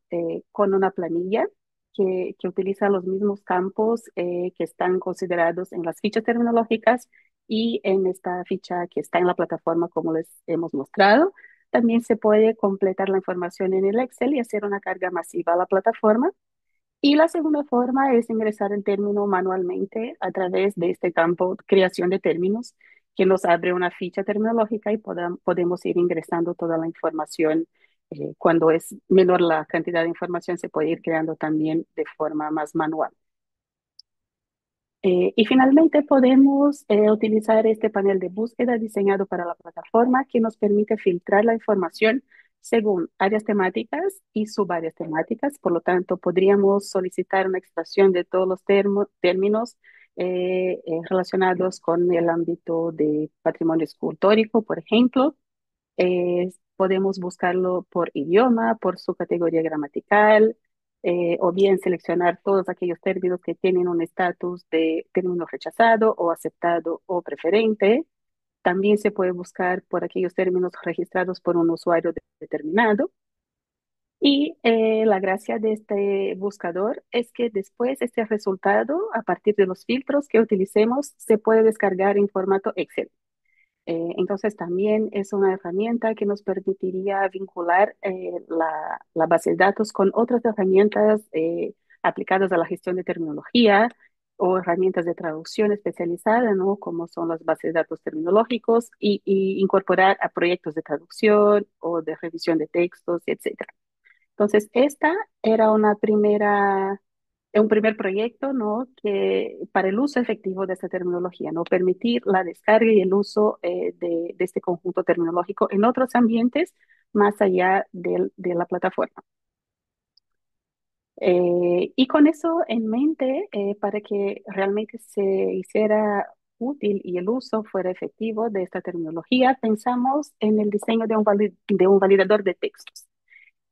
con una planilla que utiliza los mismos campos que están considerados en las fichas terminológicas y en esta ficha que está en la plataforma, como les hemos mostrado. También se puede completar la información en el Excel y hacer una carga masiva a la plataforma. Y la segunda forma es ingresar el término manualmente a través de este campo creación de términos, que nos abre una ficha terminológica y podemos ir ingresando toda la información. Cuando es menor la cantidad de información, se puede ir creando también de forma más manual. Y finalmente podemos utilizar este panel de búsqueda diseñado para la plataforma que nos permite filtrar la información según áreas temáticas y subáreas temáticas. Por lo tanto, podríamos solicitar una extracción de todos los términos relacionados con el ámbito de patrimonio escultórico, por ejemplo. Podemos buscarlo por idioma, por su categoría gramatical, o bien seleccionar todos aquellos términos que tienen un estatus de término rechazado o aceptado o preferente. También se puede buscar por aquellos términos registrados por un usuario determinado. Y la gracia de este buscador es que después este resultado, a partir de los filtros que utilicemos, se puede descargar en formato Excel. Entonces también es una herramienta que nos permitiría vincular la base de datos con otras herramientas aplicadas a la gestión de terminología o herramientas de traducción especializada, ¿no? Como son las bases de datos terminológicos y incorporar a proyectos de traducción o de revisión de textos, etcétera. Entonces, esta era un primer proyecto, ¿no? Que para el uso efectivo de esta terminología, ¿no? Permitir la descarga y el uso de este conjunto terminológico en otros ambientes más allá de la plataforma. Y con eso en mente, para que realmente se hiciera útil y el uso fuera efectivo de esta terminología, pensamos en el diseño de un validador de textos.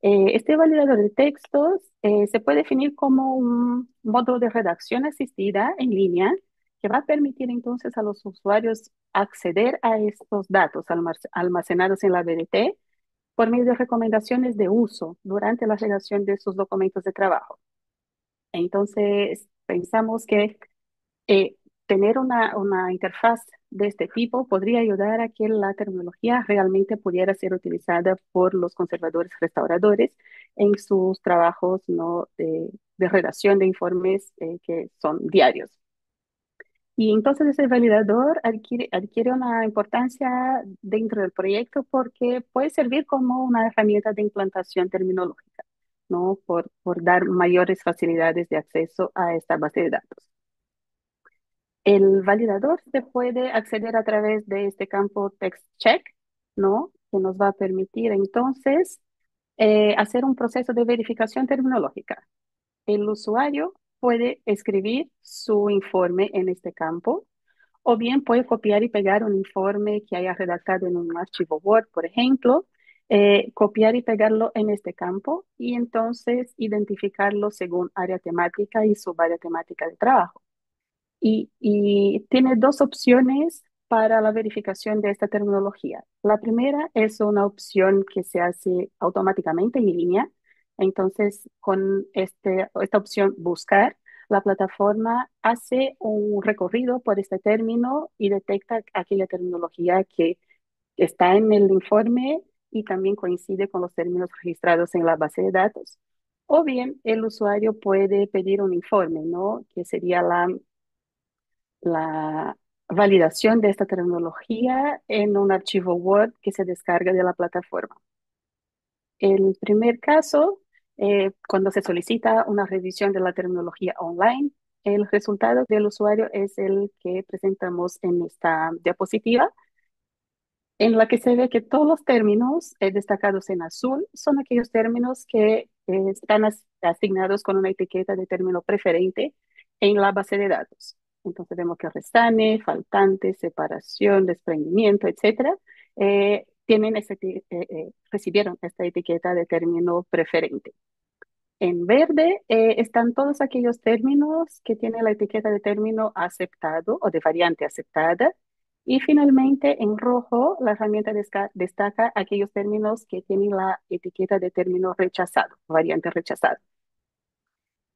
Este validador de textos se puede definir como un modo de redacción asistida en línea que va a permitir entonces a los usuarios acceder a estos datos almacenados en la BDT por medio de recomendaciones de uso durante la redacción de sus documentos de trabajo. Entonces, pensamos que eh, tener una interfaz de este tipo podría ayudar a que la terminología realmente pudiera ser utilizada por los conservadores restauradores en sus trabajos, ¿no? de redacción de informes que son diarios. Y entonces ese validador adquiere una importancia dentro del proyecto porque puede servir como una herramienta de implantación terminológica, ¿no? Por dar mayores facilidades de acceso a esta base de datos. El validador se puede acceder a través de este campo text check, ¿no? Que nos va a permitir entonces hacer un proceso de verificación terminológica. El usuario puede escribir su informe en este campo o bien puede copiar y pegar un informe que haya redactado en un archivo Word, por ejemplo, copiar y pegarlo en este campo y entonces identificarlo según área temática y subárea temática de trabajo. Y tiene dos opciones para la verificación de esta terminología. La primera es una opción que se hace automáticamente en línea. Entonces, con esta opción buscar, la plataforma hace un recorrido por este término y detecta aquella terminología que está en el informe y también coincide con los términos registrados en la base de datos. O bien, el usuario puede pedir un informe, ¿no? Que sería la validación de esta terminología en un archivo Word que se descarga de la plataforma. El primer caso, cuando se solicita una revisión de la terminología online, el resultado del usuario es el que presentamos en esta diapositiva, en la que se ve que todos los términos destacados en azul son aquellos términos que están asignados con una etiqueta de término preferente en la base de datos. Entonces vemos que restane, faltante, separación, desprendimiento, etcétera, recibieron esta etiqueta de término preferente. En verde están todos aquellos términos que tienen la etiqueta de término aceptado o de variante aceptada. Y finalmente, en rojo, la herramienta destaca aquellos términos que tienen la etiqueta de término rechazado, variante rechazada.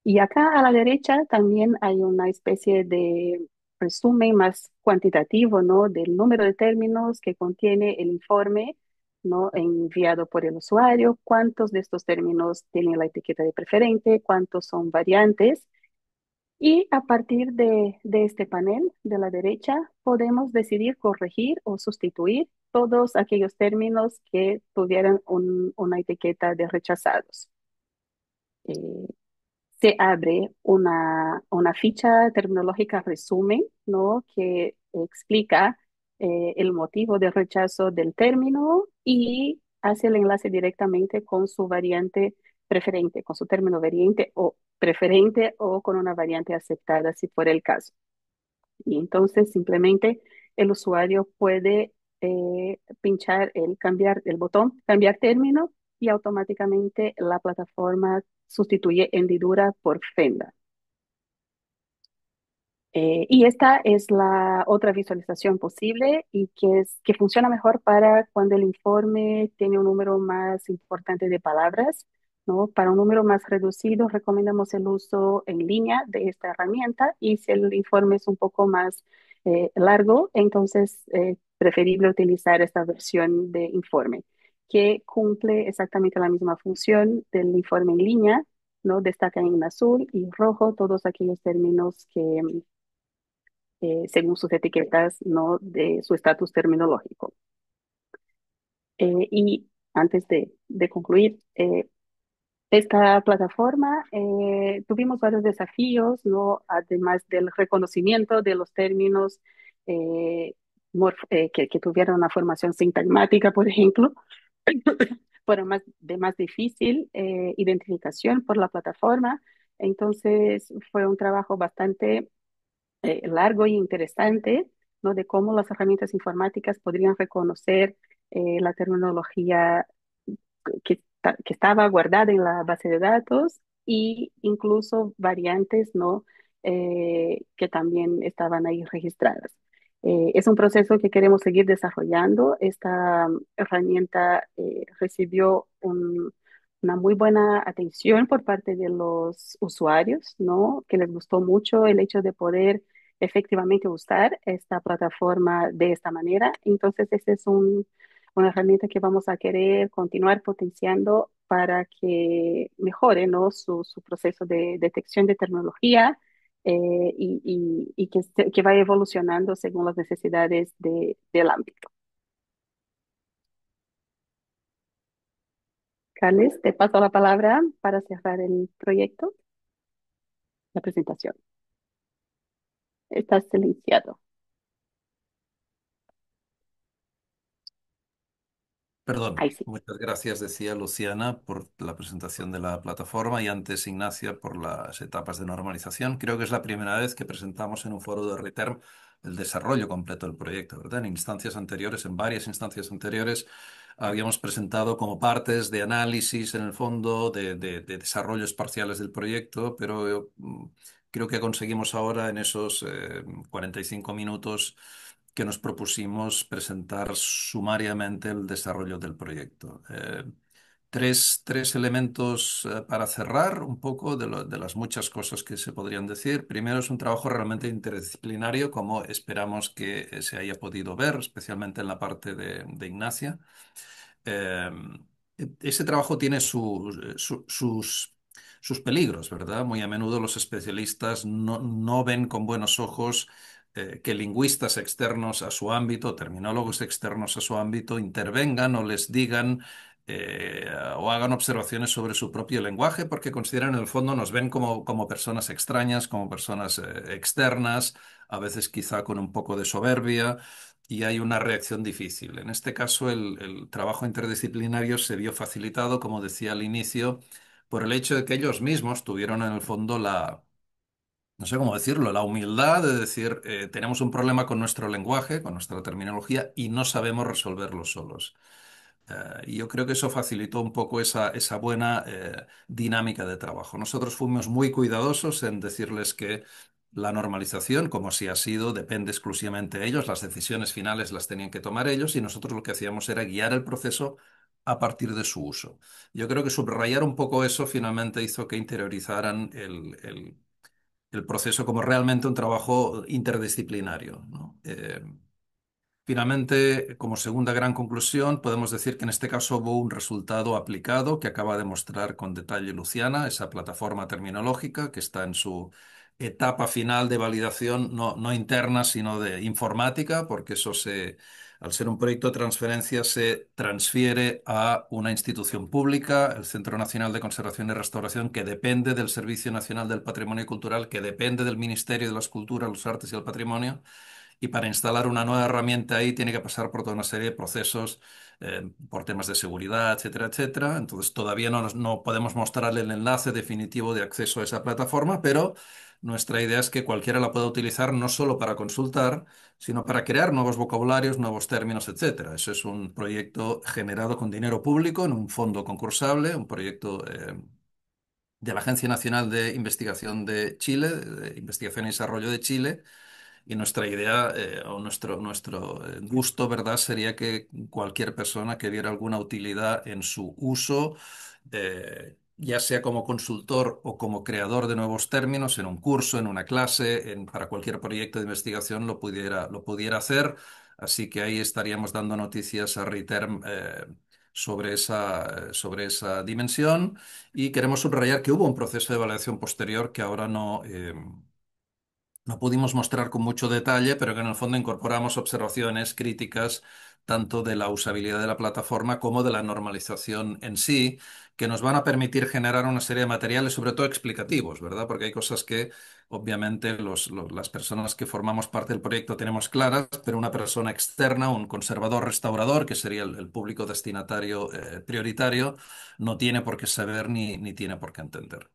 Y acá a la derecha también hay una especie de resumen más cuantitativo, ¿no? Del número de términos que contiene el informe, ¿no? Enviado por el usuario, cuántos de estos términos tienen la etiqueta de preferente, cuántos son variantes. Y a partir de este panel de la derecha, podemos decidir corregir o sustituir todos aquellos términos que tuvieran una etiqueta de rechazados. Eh, se abre una ficha terminológica resumen, ¿no? Que explica el motivo del rechazo del término y hace el enlace directamente con su variante preferente, con su término variante o preferente o con una variante aceptada, si fuera el caso. Y entonces simplemente el usuario puede pinchar cambiar el botón cambiar término y automáticamente la plataforma sustituye hendidura por fenda. Y esta es la otra visualización posible y que funciona mejor para cuando el informe tiene un número más importante de palabras, ¿no? Para un número más reducido, recomendamos el uso en línea de esta herramienta y si el informe es un poco más largo, entonces preferible utilizar esta versión de informe que cumple exactamente la misma función del informe en línea, ¿no? Destaca en azul y rojo todos aquellos términos que según sus etiquetas, ¿no? De su estatus terminológico. Y antes de concluir, esta plataforma tuvimos varios desafíos, ¿no? Además del reconocimiento de los términos que tuvieron una formación sintagmática, por ejemplo, fueron más difícil identificación por la plataforma. Entonces fue un trabajo bastante largo y interesante, ¿no? De cómo las herramientas informáticas podrían reconocer la terminología que estaba guardada en la base de datos y incluso variantes, ¿no? Que también estaban ahí registradas. Es un proceso que queremos seguir desarrollando. Esta herramienta recibió una muy buena atención por parte de los usuarios, ¿no? Que les gustó mucho el hecho de poder efectivamente usar esta plataforma de esta manera. Entonces, ese es una herramienta que vamos a querer continuar potenciando para que mejore, ¿no? Su proceso de detección de tecnología y que vaya evolucionando según las necesidades del ámbito. Carles, te paso la palabra para cerrar el proyecto, la presentación. Estás silenciado. Perdón, Ahí sí. muchas gracias, decía Luciana, por la presentación de la plataforma y antes Ignacia por las etapas de normalización. Creo que es la primera vez que presentamos en un foro de Reterm el desarrollo completo del proyecto, ¿verdad? En instancias anteriores, en varias instancias anteriores, habíamos presentado como partes de análisis, en el fondo, de desarrollos parciales del proyecto, pero creo que conseguimos ahora en esos 45 minutos que nos propusimos presentar sumariamente el desarrollo del proyecto. Tres elementos para cerrar un poco de las muchas cosas que se podrían decir. Primero, es un trabajo realmente interdisciplinario, como esperamos que se haya podido ver, especialmente en la parte de Ignacia. Eh, ese trabajo tiene sus peligros, ¿verdad? Muy a menudo los especialistas no ven con buenos ojos que lingüistas externos a su ámbito, terminólogos externos a su ámbito, intervengan o les digan o hagan observaciones sobre su propio lenguaje, porque consideran en el fondo nos ven como personas extrañas, como personas externas, a veces quizá con un poco de soberbia y hay una reacción difícil. En este caso, el trabajo interdisciplinario se vio facilitado, como decía al inicio, por el hecho de que ellos mismos tuvieron en el fondo no sé cómo decirlo, la humildad de decir, tenemos un problema con nuestro lenguaje, con nuestra terminología, y no sabemos resolverlo solos. Y yo creo que eso facilitó un poco esa buena dinámica de trabajo. Nosotros fuimos muy cuidadosos en decirles que la normalización, como así ha sido, depende exclusivamente de ellos, las decisiones finales las tenían que tomar ellos y nosotros lo que hacíamos era guiar el proceso a partir de su uso. Yo creo que subrayar un poco eso finalmente hizo que interiorizaran el proceso como realmente un trabajo interdisciplinario, ¿no? Finalmente, como segunda gran conclusión, podemos decir que en este caso hubo un resultado aplicado que acaba de mostrar con detalle Luciana, esa plataforma terminológica que está en su etapa final de validación, no interna, sino de informática, porque eso Al ser un proyecto de transferencia, se transfiere a una institución pública, el Centro Nacional de Conservación y Restauración, que depende del Servicio Nacional del Patrimonio Cultural, que depende del Ministerio de las Culturas, los Artes y el Patrimonio. Y para instalar una nueva herramienta ahí tiene que pasar por toda una serie de procesos, por temas de seguridad, etcétera, etcétera. Entonces todavía no podemos mostrarle el enlace definitivo de acceso a esa plataforma, pero nuestra idea es que cualquiera la pueda utilizar no solo para consultar, sino para crear nuevos vocabularios, nuevos términos, etcétera. Eso es un proyecto generado con dinero público en un fondo concursable, un proyecto de la Agencia Nacional de Investigación de Chile, de Investigación y Desarrollo de Chile. Y nuestra idea o nuestro gusto, ¿verdad?, sería que cualquier persona que viera alguna utilidad en su uso, ya sea como consultor o como creador de nuevos términos, en un curso, en una clase, para cualquier proyecto de investigación, lo pudiera hacer. Así que ahí estaríamos dando noticias a RITERM sobre esa dimensión. Y queremos subrayar que hubo un proceso de evaluación posterior que ahora no pudimos mostrar con mucho detalle, pero que en el fondo incorporamos observaciones críticas tanto de la usabilidad de la plataforma como de la normalización en sí, que nos van a permitir generar una serie de materiales, sobre todo explicativos, ¿verdad? Porque hay cosas que obviamente las personas que formamos parte del proyecto tenemos claras, pero una persona externa, un conservador restaurador, que sería el público destinatario prioritario, no tiene por qué saber ni tiene por qué entender.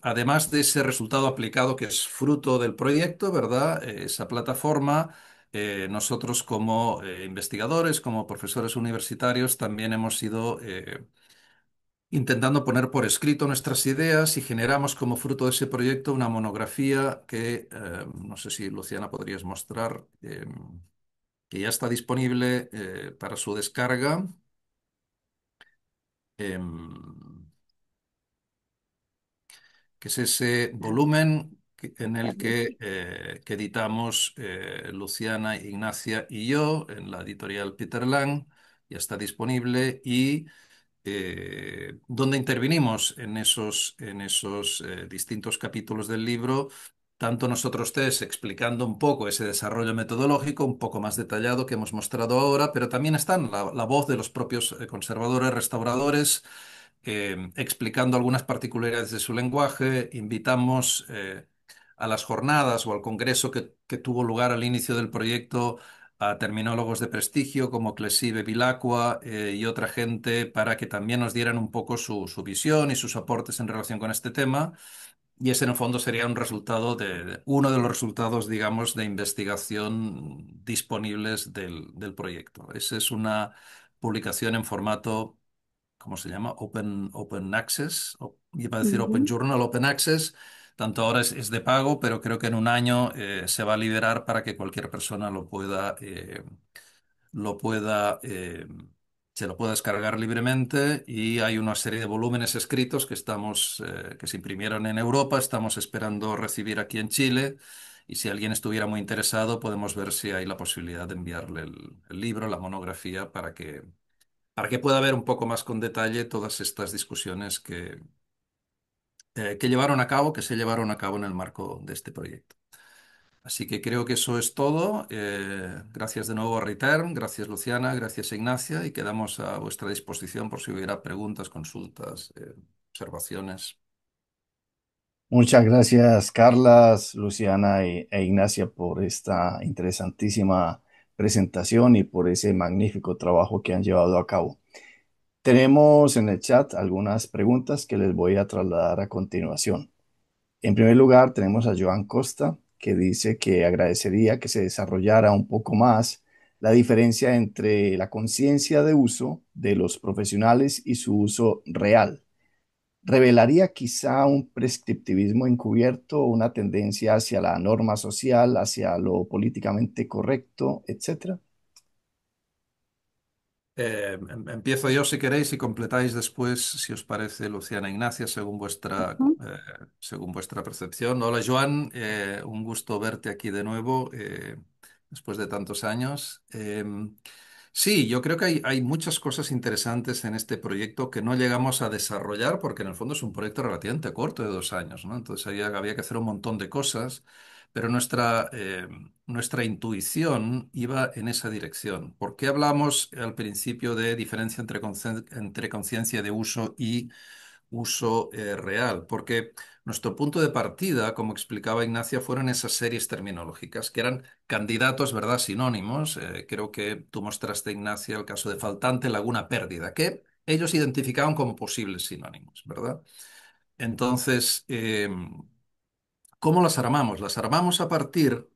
Además de ese resultado aplicado que es fruto del proyecto, ¿verdad? Esa plataforma, nosotros como investigadores, como profesores universitarios, también hemos ido intentando poner por escrito nuestras ideas y generamos como fruto de ese proyecto una monografía que, no sé si Luciana podrías mostrar, que ya está disponible para su descarga. em, que es ese volumen en el que editamos Luciana, Ignacia y yo en la editorial Peter Lang, ya está disponible, y donde intervinimos en esos distintos capítulos del libro, tanto nosotros tres explicando un poco ese desarrollo metodológico, un poco más detallado que hemos mostrado ahora, pero también están la voz de los propios conservadores, restauradores, explicando algunas particularidades de su lenguaje. Invitamos a las jornadas o al congreso que tuvo lugar al inicio del proyecto a terminólogos de prestigio como Clessie Bevilacqua y otra gente para que también nos dieran un poco su visión y sus aportes en relación con este tema. Y ese en el fondo sería un resultado uno de los resultados, digamos, de investigación disponibles del proyecto. Esa es una publicación en formato, ¿cómo se llama? Open Access, iba a decir Open Ujú. Journal, Open Access. Tanto ahora es de pago, pero creo que en un año se va a liberar para que cualquier persona lo pueda, se lo pueda descargar libremente. Y hay una serie de volúmenes escritos que se imprimieron en Europa, estamos esperando recibir aquí en Chile. Y si alguien estuviera muy interesado, podemos ver si hay la posibilidad de enviarle el libro, la monografía, para que pueda ver un poco más con detalle todas estas discusiones que llevaron a cabo, que se llevaron a cabo en el marco de este proyecto. Así que creo que eso es todo. Gracias de nuevo a Return, gracias Luciana, gracias Ignacia, y quedamos a vuestra disposición por si hubiera preguntas, consultas, observaciones. Muchas gracias, Carlas, Luciana e Ignacia, por esta interesantísima presentación y por ese magnífico trabajo que han llevado a cabo. Tenemos en el chat algunas preguntas que les voy a trasladar a continuación. En primer lugar, tenemos a Joan Costa, que dice que agradecería que se desarrollara un poco más la diferencia entre la conciencia de uso de los profesionales y su uso real. ¿Revelaría quizá un prescriptivismo encubierto, una tendencia hacia la norma social, hacia lo políticamente correcto, etcétera? Empiezo yo si queréis y completáis después, si os parece, Luciana e Ignacia, Ujú. según vuestra percepción. Hola, Joan, un gusto verte aquí de nuevo después de tantos años. Sí, yo creo que hay muchas cosas interesantes en este proyecto que no llegamos a desarrollar porque en el fondo es un proyecto relativamente corto de 2 años, ¿no? Entonces había que hacer un montón de cosas. pero nuestra intuición iba en esa dirección. ¿Por qué hablamos al principio de diferencia entre conciencia de uso y uso real? Porque nuestro punto de partida, como explicaba Ignacia, fueron esas series terminológicas, que eran candidatos, ¿verdad?, sinónimos. Creo que tú mostraste, Ignacia, el caso de faltante, laguna, pérdida, que ellos identificaban como posibles sinónimos, ¿verdad? Entonces, ¿cómo las armamos? Las armamos a partir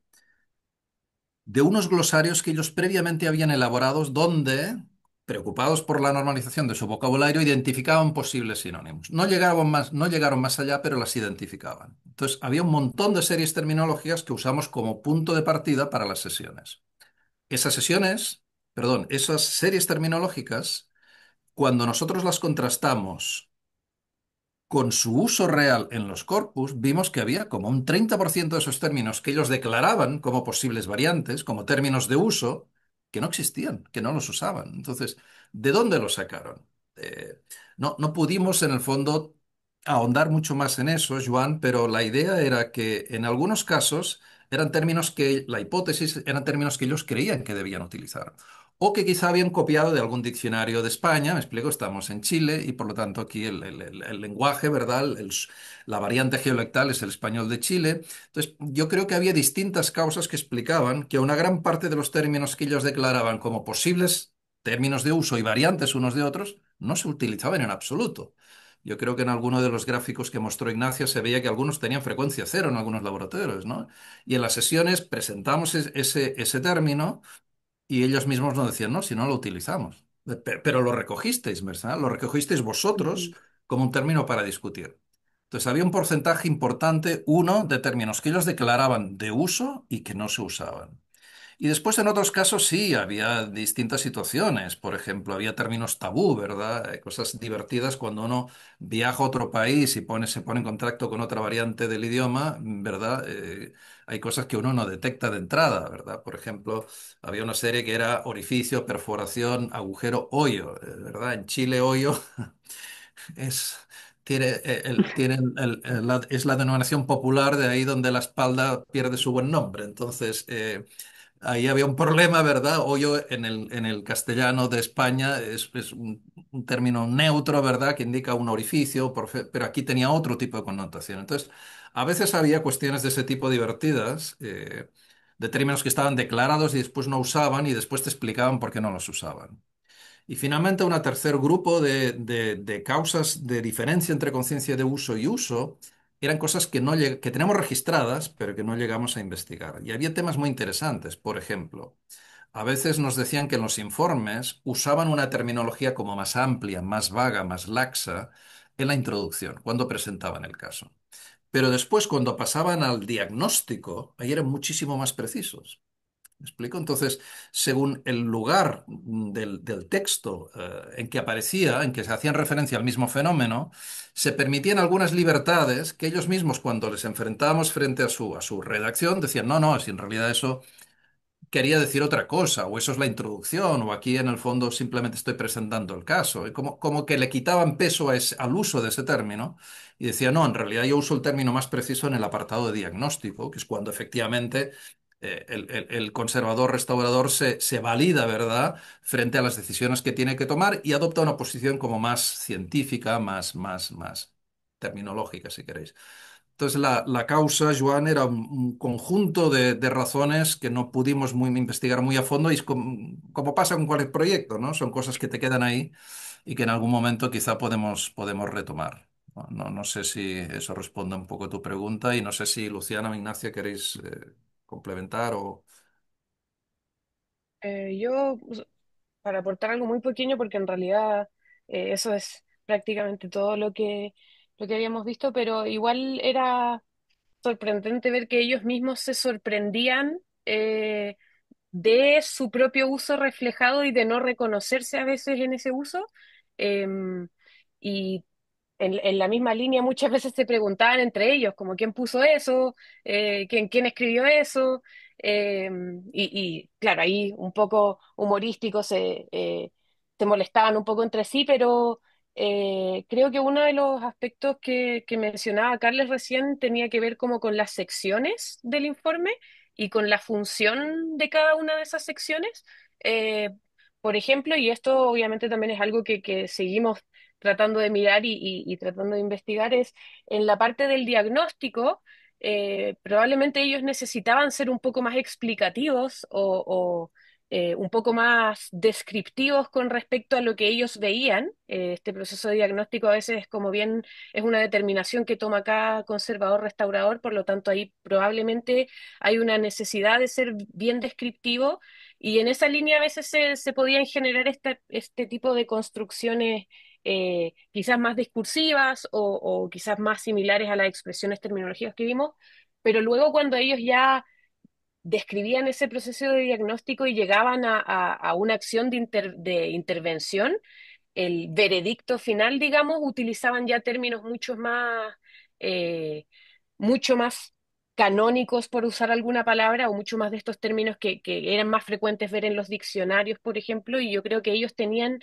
de unos glosarios que ellos previamente habían elaborados donde, preocupados por la normalización de su vocabulario, identificaban posibles sinónimos. No llegaron más allá, pero las identificaban. Entonces, había un montón de series terminológicas que usamos como punto de partida para las sesiones. Esas sesiones, perdón, esas series terminológicas, cuando nosotros las contrastamos con su uso real en los corpus, vimos que había como un 30% de esos términos que ellos declaraban como posibles variantes, como términos de uso, que no existían, que no los usaban. Entonces, ¿de dónde los sacaron? No pudimos, en el fondo, ahondar mucho más en eso, Joan, pero la idea era que en algunos casos eran términos que, la hipótesis, eran términos que ellos creían que debían utilizar. O que quizá habían copiado de algún diccionario de España, me explico, estamos en Chile y por lo tanto aquí el lenguaje, ¿verdad? La variante geolectal es el español de Chile. Entonces, yo creo que había distintas causas que explicaban que una gran parte de los términos que ellos declaraban como posibles términos de uso y variantes unos de otros no se utilizaban en absoluto. Yo creo que en alguno de los gráficos que mostró Ignacia se veía que algunos tenían frecuencia cero en algunos laboratorios, ¿no? Y en las sesiones presentamos ese término y ellos mismos nos decían, no, si no lo utilizamos. Pero lo recogisteis, ¿verdad? Lo recogisteis vosotros Ujú, como un término para discutir. Entonces había un porcentaje importante, uno, de términos que ellos declaraban de uso y que no se usaban. Y después en otros casos sí, había distintas situaciones. Por ejemplo, había términos tabú, ¿verdad? Cosas divertidas cuando uno viaja a otro país y se pone en contacto con otra variante del idioma, ¿verdad? Hay cosas que uno no detecta de entrada, ¿verdad? Por ejemplo, había una serie que era orificio, perforación, agujero, hoyo, ¿verdad? En Chile, hoyo es... es la denominación popular de ahí donde la espalda pierde su buen nombre. Entonces, ahí había un problema, ¿verdad? Hoyo en el castellano de España es un término neutro, ¿verdad? Que indica un orificio, pero aquí tenía otro tipo de connotación. Entonces, a veces había cuestiones de ese tipo divertidas, de términos que estaban declarados y después no usaban y después te explicaban por qué no los usaban. Y finalmente, un tercer grupo de causas de diferencia entre conciencia de uso y uso eran cosas que tenemos registradas, pero que no llegamos a investigar. Y había temas muy interesantes. Por ejemplo, a veces nos decían que en los informes usaban una terminología como más amplia, más vaga, más laxa en la introducción, cuando presentaban el caso. Pero después, cuando pasaban al diagnóstico, ahí eran muchísimo más precisos. ¿Me explico? Entonces, según el lugar del texto en que aparecía, en que se hacían referencia al mismo fenómeno, se permitían algunas libertades que ellos mismos, cuando les enfrentábamos frente a su redacción, decían, no, no, si en realidad eso quería decir otra cosa, o eso es la introducción, o aquí en el fondo simplemente estoy presentando el caso. Y como que le quitaban peso al uso de ese término y decía, no, en realidad yo uso el término más preciso en el apartado de diagnóstico, que es cuando efectivamente el conservador restaurador se valida, ¿verdad?, frente a las decisiones que tiene que tomar y adopta una posición como más científica, más terminológica, si queréis. Entonces, la causa, Joan, era un conjunto de razones que no pudimos investigar muy a fondo y es como pasa con cualquier proyecto, ¿no? Son cosas que te quedan ahí y que en algún momento quizá podemos retomar. No sé si eso responde un poco a tu pregunta y no sé si Luciana o Ignacia queréis complementar o... Yo, para aportar algo muy pequeño, porque en realidad eso es prácticamente todo lo que habíamos visto, pero igual era sorprendente ver que ellos mismos se sorprendían de su propio uso reflejado y de no reconocerse a veces en ese uso. Y en la misma línea muchas veces se preguntaban entre ellos, como quién puso eso, quién escribió eso. Eh, claro, ahí un poco humorístico se molestaban un poco entre sí, pero Creo que uno de los aspectos que mencionaba Carles recién tenía que ver como con las secciones del informe y con la función de cada una de esas secciones. Eh, por ejemplo, y esto obviamente también es algo que seguimos tratando de mirar y tratando de investigar, es en la parte del diagnóstico. Probablemente ellos necesitaban ser un poco más explicativos o un poco más descriptivos con respecto a lo que ellos veían. Este proceso de diagnóstico a veces, como bien es una determinación que toma cada conservador restaurador, por lo tanto ahí probablemente hay una necesidad de ser bien descriptivo y en esa línea a veces se podían generar este tipo de construcciones. Quizás más discursivas o quizás más similares a las expresiones terminológicas que vimos, pero luego cuando ellos ya describían ese proceso de diagnóstico y llegaban a una acción de intervención, el veredicto final, digamos, utilizaban ya términos eh, mucho más canónicos, por usar alguna palabra, o mucho más de estos términos que eran más frecuentes ver en los diccionarios, por ejemplo, y yo creo que ellos tenían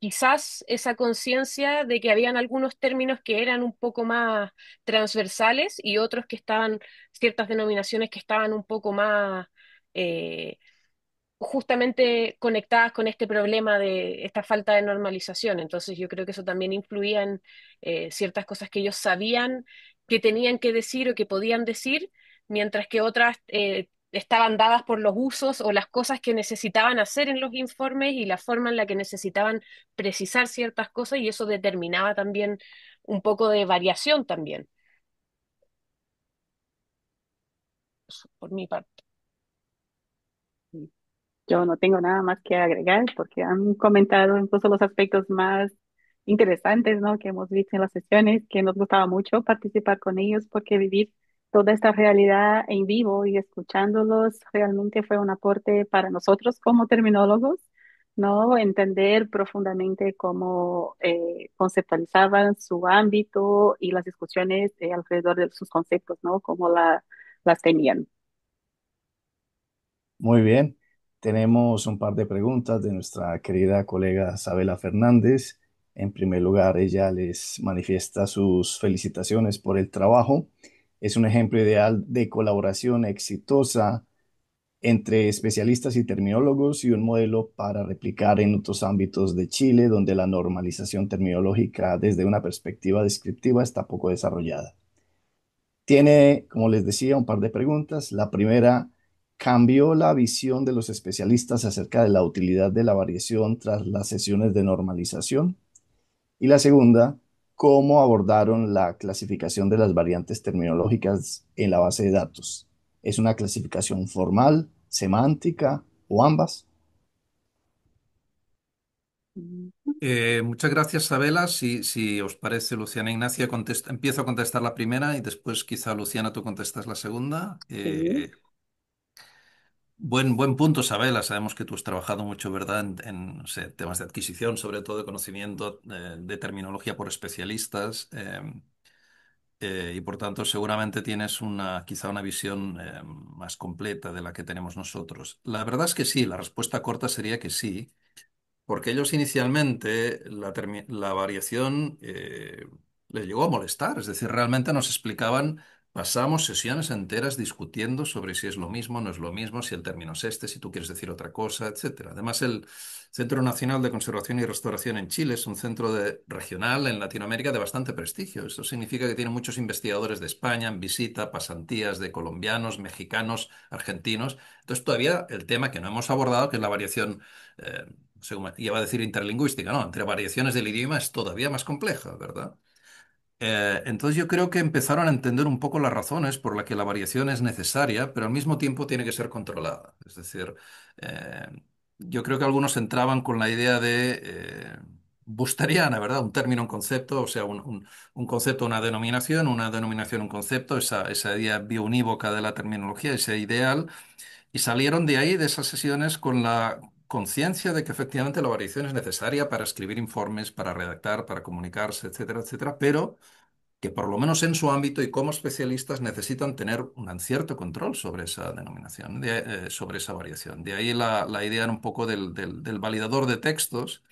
quizás esa conciencia de que habían algunos términos que eran un poco más transversales y otros que estaban, ciertas denominaciones que estaban un poco más eh, justamente conectadas con este problema de esta falta de normalización. Entonces yo creo que eso también influía en ciertas cosas que ellos sabían que tenían que decir o que podían decir, mientras que otras estaban dadas por los usos o las cosas que necesitaban hacer en los informes y la forma en la que necesitaban precisar ciertas cosas y eso determinaba también un poco de variación también, por mi parte. Yo no tengo nada más que agregar porque han comentado incluso los aspectos más interesantes, ¿no? Que hemos visto en las sesiones, que nos gustaba mucho participar con ellos porque vivir toda esta realidad en vivo y escuchándolos realmente fue un aporte para nosotros como terminólogos, ¿no? Entender profundamente cómo conceptualizaban su ámbito y las discusiones alrededor de sus conceptos, ¿no? Cómo las tenían. Muy bien, tenemos un par de preguntas de nuestra querida colega Sabela Fernández. En primer lugar, ella les manifiesta sus felicitaciones por el trabajo. Es un ejemplo ideal de colaboración exitosa entre especialistas y terminólogos y un modelo para replicar en otros ámbitos de Chile, donde la normalización terminológica desde una perspectiva descriptiva está poco desarrollada. Tiene, como les decía, un par de preguntas. La primera, ¿cambió la visión de los especialistas acerca de la utilidad de la variación tras las sesiones de normalización? Y la segunda, ¿cómo abordaron la clasificación de las variantes terminológicas en la base de datos? ¿Es una clasificación formal, semántica o ambas? Muchas gracias, Sabela. Si os parece, Luciana e Ignacia, empiezo a contestar la primera y después quizá, Luciana, tú contestas la segunda. Sí. Buen punto, Sabela. Sabemos que tú has trabajado mucho, ¿verdad?, no sé, temas de adquisición, sobre todo de conocimiento de terminología por especialistas. Y por tanto, seguramente tienes quizá una visión más completa de la que tenemos nosotros. La verdad es que sí, la respuesta corta sería que sí. Porque ellos inicialmente la variación les llegó a molestar, es decir, realmente nos explicaban, pasamos sesiones enteras discutiendo sobre si es lo mismo, no es lo mismo, si el término es este, si tú quieres decir otra cosa, etcétera. Además, el Centro Nacional de Conservación y Restauración en Chile es un centro regional en Latinoamérica de bastante prestigio. Eso significa que tiene muchos investigadores de España en visita, pasantías de colombianos, mexicanos, argentinos. Entonces, todavía el tema que no hemos abordado, que es la variación según iba a decir interlingüística, ¿no? Entre variaciones del idioma es todavía más compleja, ¿verdad? Entonces yo creo que empezaron a entender un poco las razones por las que la variación es necesaria, pero al mismo tiempo tiene que ser controlada. Es decir, eh, yo creo que algunos entraban con la idea de busteriana, ¿verdad? Un término, un concepto, o sea, un concepto, una denominación, un concepto, esa idea biounívoca de la terminología, ese ideal y salieron de ahí, de esas sesiones, con la conciencia de que efectivamente la variación es necesaria para escribir informes, para redactar, para comunicarse, etcétera, etcétera, pero que por lo menos en su ámbito y como especialistas necesitan tener un cierto control sobre esa denominación, sobre esa variación. De ahí la idea un poco del validador de textos,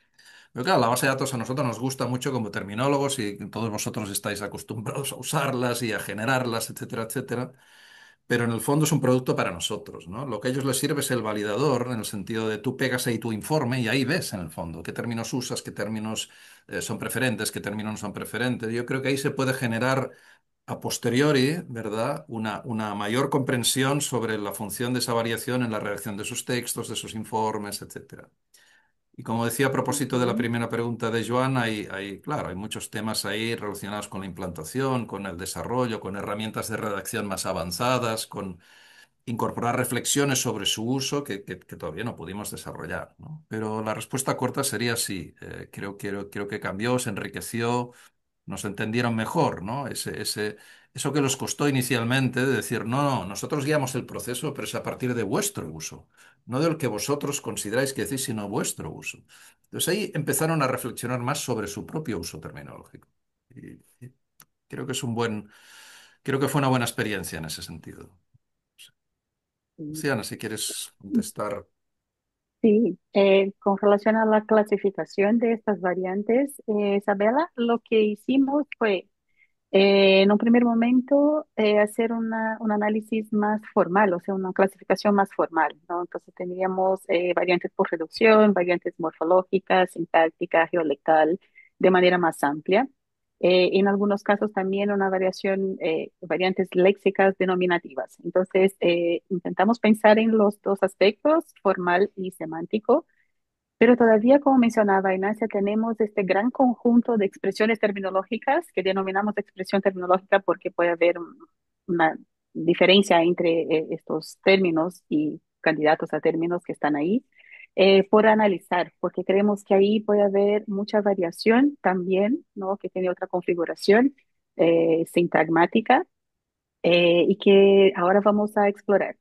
Pero claro, la base de datos a nosotros nos gusta mucho como terminólogos y todos vosotros estáis acostumbrados a usarlas y a generarlas, etcétera, etcétera. Pero en el fondo es un producto para nosotros, ¿no? Lo que a ellos les sirve es el validador, en el sentido de tú pegas ahí tu informe y ahí ves en el fondo qué términos usas, qué términos son preferentes, qué términos no son preferentes. Yo creo que ahí se puede generar a posteriori, ¿verdad? Una mayor comprensión sobre la función de esa variación en la redacción de sus textos, de sus informes, etcétera. Y como decía a propósito de la Ujú. primera pregunta de Joan, claro, hay muchos temas ahí relacionados con la implantación, con el desarrollo, con herramientas de redacción más avanzadas, con incorporar reflexiones sobre su uso que todavía no pudimos desarrollar, ¿no? Pero la respuesta corta sería sí. Creo que cambió, se enriqueció, nos entendieron mejor, ¿no? Eso que les costó inicialmente de decir, no, no, nosotros guiamos el proceso, pero es a partir de vuestro uso, no del que vosotros consideráis que decís, sino vuestro uso. Entonces ahí empezaron a reflexionar más sobre su propio uso terminológico. Y creo que creo que fue una buena experiencia en ese sentido. Luciana, si quieres contestar. Sí, con relación a la clasificación de estas variantes, Isabela, lo que hicimos fue en un primer momento, hacer un análisis más formal, o sea, una clasificación más formal, ¿no? Entonces teníamos variantes por reducción, variantes morfológicas, sintáctica, geolectal, de manera más amplia. En algunos casos también una variación, variantes léxicas denominativas. Entonces, intentamos pensar en los dos aspectos, formal y semántico, pero todavía, como mencionaba Ignacia, tenemos este gran conjunto de expresiones terminológicas que denominamos expresión terminológica porque puede haber una diferencia entre estos términos y candidatos a términos que están ahí, por analizar, porque creemos que ahí puede haber mucha variación también, ¿no? Que tiene otra configuración sintagmática y que ahora vamos a explorar.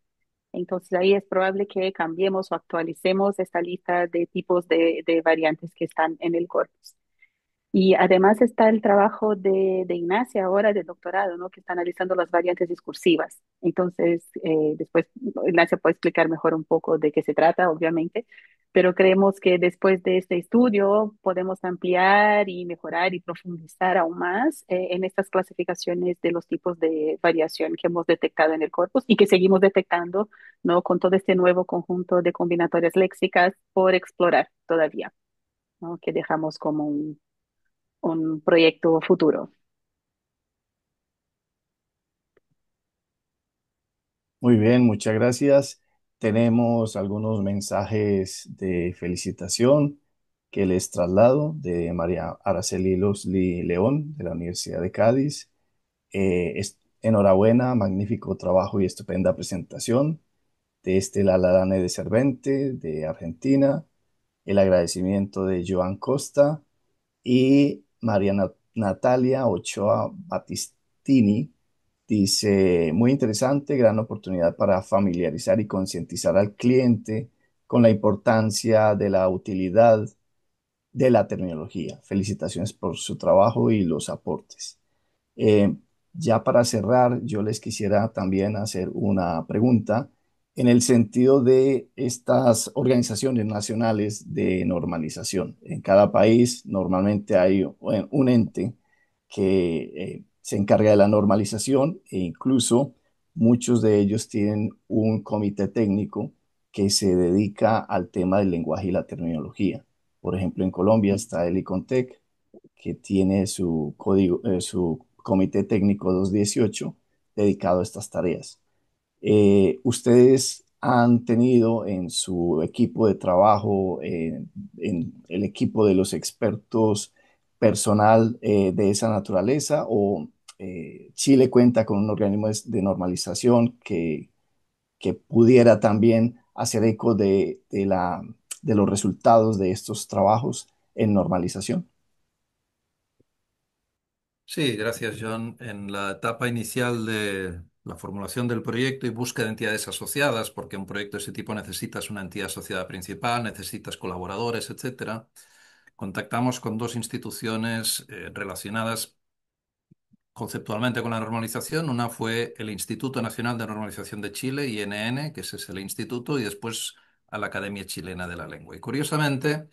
Entonces ahí es probable que cambiemos o actualicemos esta lista de tipos de variantes que están en el corpus. Y además está el trabajo de Ignacia ahora de doctorado, ¿no? Que está analizando las variantes discursivas. Entonces, después Ignacia puede explicar mejor un poco de qué se trata, obviamente, pero creemos que después de este estudio podemos ampliar y mejorar y profundizar aún más en estas clasificaciones de los tipos de variación que hemos detectado en el corpus y que seguimos detectando, ¿no? Con todo este nuevo conjunto de combinatorias léxicas por explorar todavía, ¿no? Que dejamos como un proyecto futuro. Muy bien, muchas gracias. Tenemos algunos mensajes de felicitación que les traslado de María Araceli Losli León de la Universidad de Cádiz. Enhorabuena, magnífico trabajo y estupenda presentación. De este Laladane de Cervente, de Argentina. El agradecimiento de Joan Costa y María Natalia Ochoa Battistini dice, muy interesante, gran oportunidad para familiarizar y concientizar al cliente con la importancia de la utilidad de la terminología. Felicitaciones por su trabajo y los aportes. Eh, ya para cerrar, yo les quisiera también hacer una pregunta en el sentido de estas organizaciones nacionales de normalización. En cada país normalmente hay un ente que se encarga de la normalización e incluso muchos de ellos tienen un comité técnico que se dedica al tema del lenguaje y la terminología. Por ejemplo, en Colombia está el ICONTEC, que tiene su código, su comité técnico 218 dedicado a estas tareas. ¿Ustedes han tenido en su equipo de trabajo, en el equipo de los expertos, personal de esa naturaleza o Chile cuenta con un organismo de normalización que pudiera también hacer eco de los resultados de estos trabajos en normalización? Sí, gracias, John. En la etapa inicial de la formulación del proyecto y búsqueda de entidades asociadas, porque un proyecto de ese tipo necesitas una entidad asociada principal, necesitas colaboradores, etcétera, contactamos con dos instituciones relacionadas conceptualmente con la normalización. Una fue el Instituto Nacional de Normalización de Chile, INN, que ese es el instituto, y después a la Academia Chilena de la Lengua. Y curiosamente,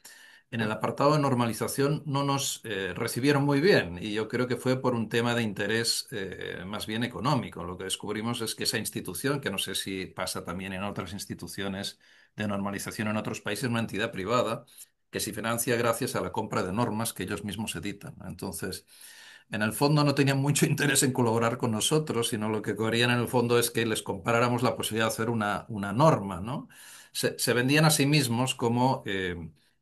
en el apartado de normalización no nos recibieron muy bien y yo creo que fue por un tema de interés más bien económico. Lo que descubrimos es que esa institución, que no sé si pasa también en otras instituciones de normalización en otros países, es una entidad privada que se financia gracias a la compra de normas que ellos mismos editan. Entonces, en el fondo no tenían mucho interés en colaborar con nosotros, sino lo que querían en el fondo es que les compráramos la posibilidad de hacer una norma, ¿no? Se vendían a sí mismos como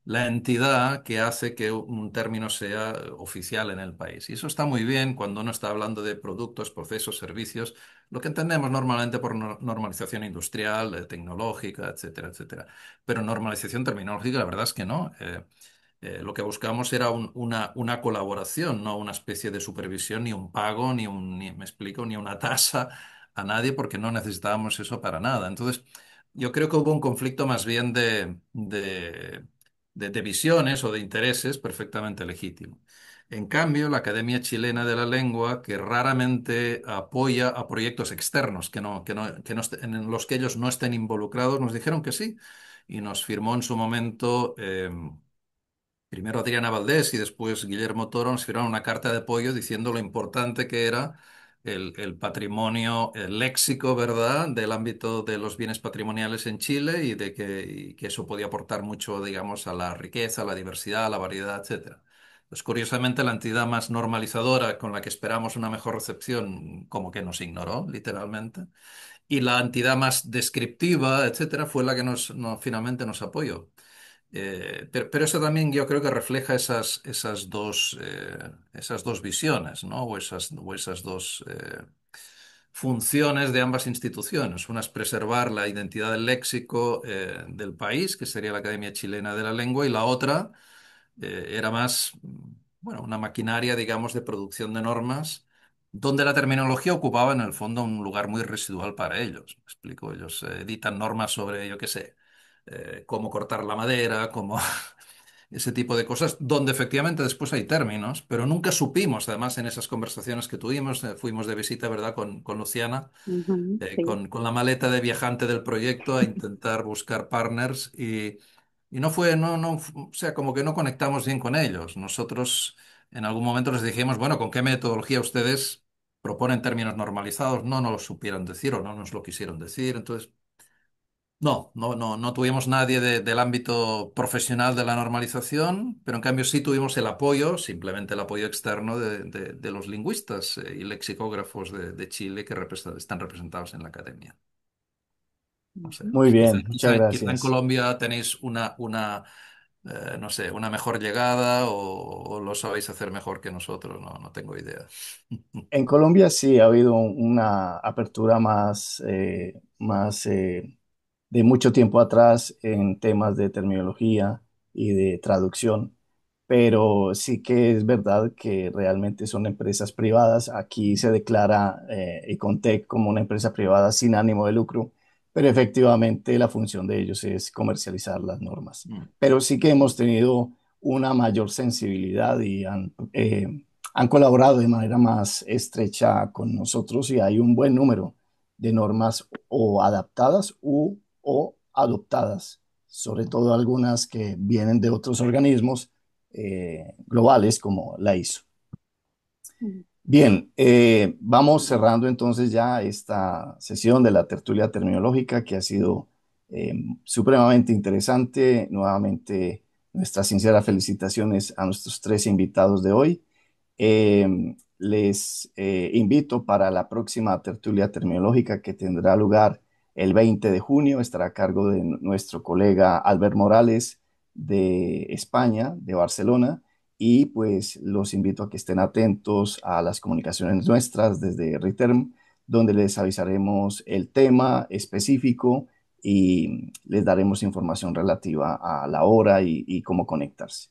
la entidad que hace que un término sea oficial en el país. Y eso está muy bien cuando uno está hablando de productos, procesos, servicios, lo que entendemos normalmente por normalización industrial, tecnológica, etcétera, etcétera. Pero normalización terminológica, la verdad es que no. Lo que buscamos era una colaboración, no una especie de supervisión, ni un pago, me explico, ni una tasa a nadie, porque no necesitábamos eso para nada. Entonces, yo creo que hubo un conflicto más bien de visiones o de intereses perfectamente legítimo. En cambio, la Academia Chilena de la Lengua, que raramente apoya a proyectos externos en los que ellos no estén involucrados, nos dijeron que sí y nos firmó en su momento. Primero Adriana Valdés y después Guillermo Toro nos firmaron una carta de apoyo diciendo lo importante que era el patrimonio, el léxico, ¿verdad?, del ámbito de los bienes patrimoniales en Chile y que eso podía aportar mucho, digamos, a la riqueza, a la diversidad, a la variedad, etcétera. Pues curiosamente la entidad más normalizadora con la que esperamos una mejor recepción como que nos ignoró, literalmente. Y la entidad más descriptiva, etcétera, fue la que finalmente nos apoyó. Pero eso también yo creo que refleja esas dos visiones, ¿no? O esas dos funciones de ambas instituciones. Una es preservar la identidad del léxico del país, que sería la Academia Chilena de la Lengua, y la otra era más, bueno, una maquinaria, digamos, de producción de normas, donde la terminología ocupaba en el fondo un lugar muy residual para ellos. ¿Me explico? Ellos editan normas sobre, yo qué sé, cómo cortar la madera, cómo ese tipo de cosas, donde efectivamente después hay términos, pero nunca supimos, además en esas conversaciones que tuvimos, fuimos de visita, ¿verdad?, con Luciana, Ujú, sí. con la maleta de viajante del proyecto a intentar buscar partners y no fue, o sea, como que no conectamos bien con ellos. Nosotros en algún momento les dijimos, bueno, ¿con qué metodología ustedes proponen términos normalizados? No nos lo supieron decir o no nos lo quisieron decir, entonces... No tuvimos nadie del ámbito profesional de la normalización, pero en cambio sí tuvimos el apoyo, simplemente el apoyo externo de los lingüistas y lexicógrafos de Chile que están representados en la academia. No sé, Muy bien, muchas quizá en gracias. Colombia tenéis no sé, una mejor llegada o lo sabéis hacer mejor que nosotros, no tengo idea. En Colombia sí ha habido una apertura más de mucho tiempo atrás en temas de terminología y de traducción, pero sí que es verdad que realmente son empresas privadas. Aquí se declara Econtec como una empresa privada sin ánimo de lucro, pero efectivamente la función de ellos es comercializar las normas. Mm. Pero sí que hemos tenido una mayor sensibilidad y han colaborado de manera más estrecha con nosotros y hay un buen número de normas o adaptadas o adoptadas, sobre todo algunas que vienen de otros organismos globales como la ISO. Mm, Bien, vamos cerrando entonces ya esta sesión de la tertulia terminológica que ha sido supremamente interesante. Nuevamente, nuestras sinceras felicitaciones a nuestros tres invitados de hoy. Les invito para la próxima tertulia terminológica que tendrá lugar el 20 de junio. Estará a cargo de nuestro colega Albert Morales de España, de Barcelona. Y pues los invito a que estén atentos a las comunicaciones nuestras desde Reterm, donde les avisaremos el tema específico y les daremos información relativa a la hora y cómo conectarse.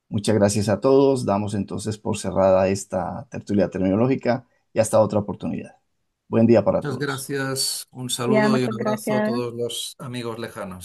Muchas gracias a todos. Damos entonces por cerrada esta tertulia terminológica y hasta otra oportunidad. Buen día para Muchas todos. gracias, un ya, saludo y un muchas abrazo a gracias. todos los amigos lejanos.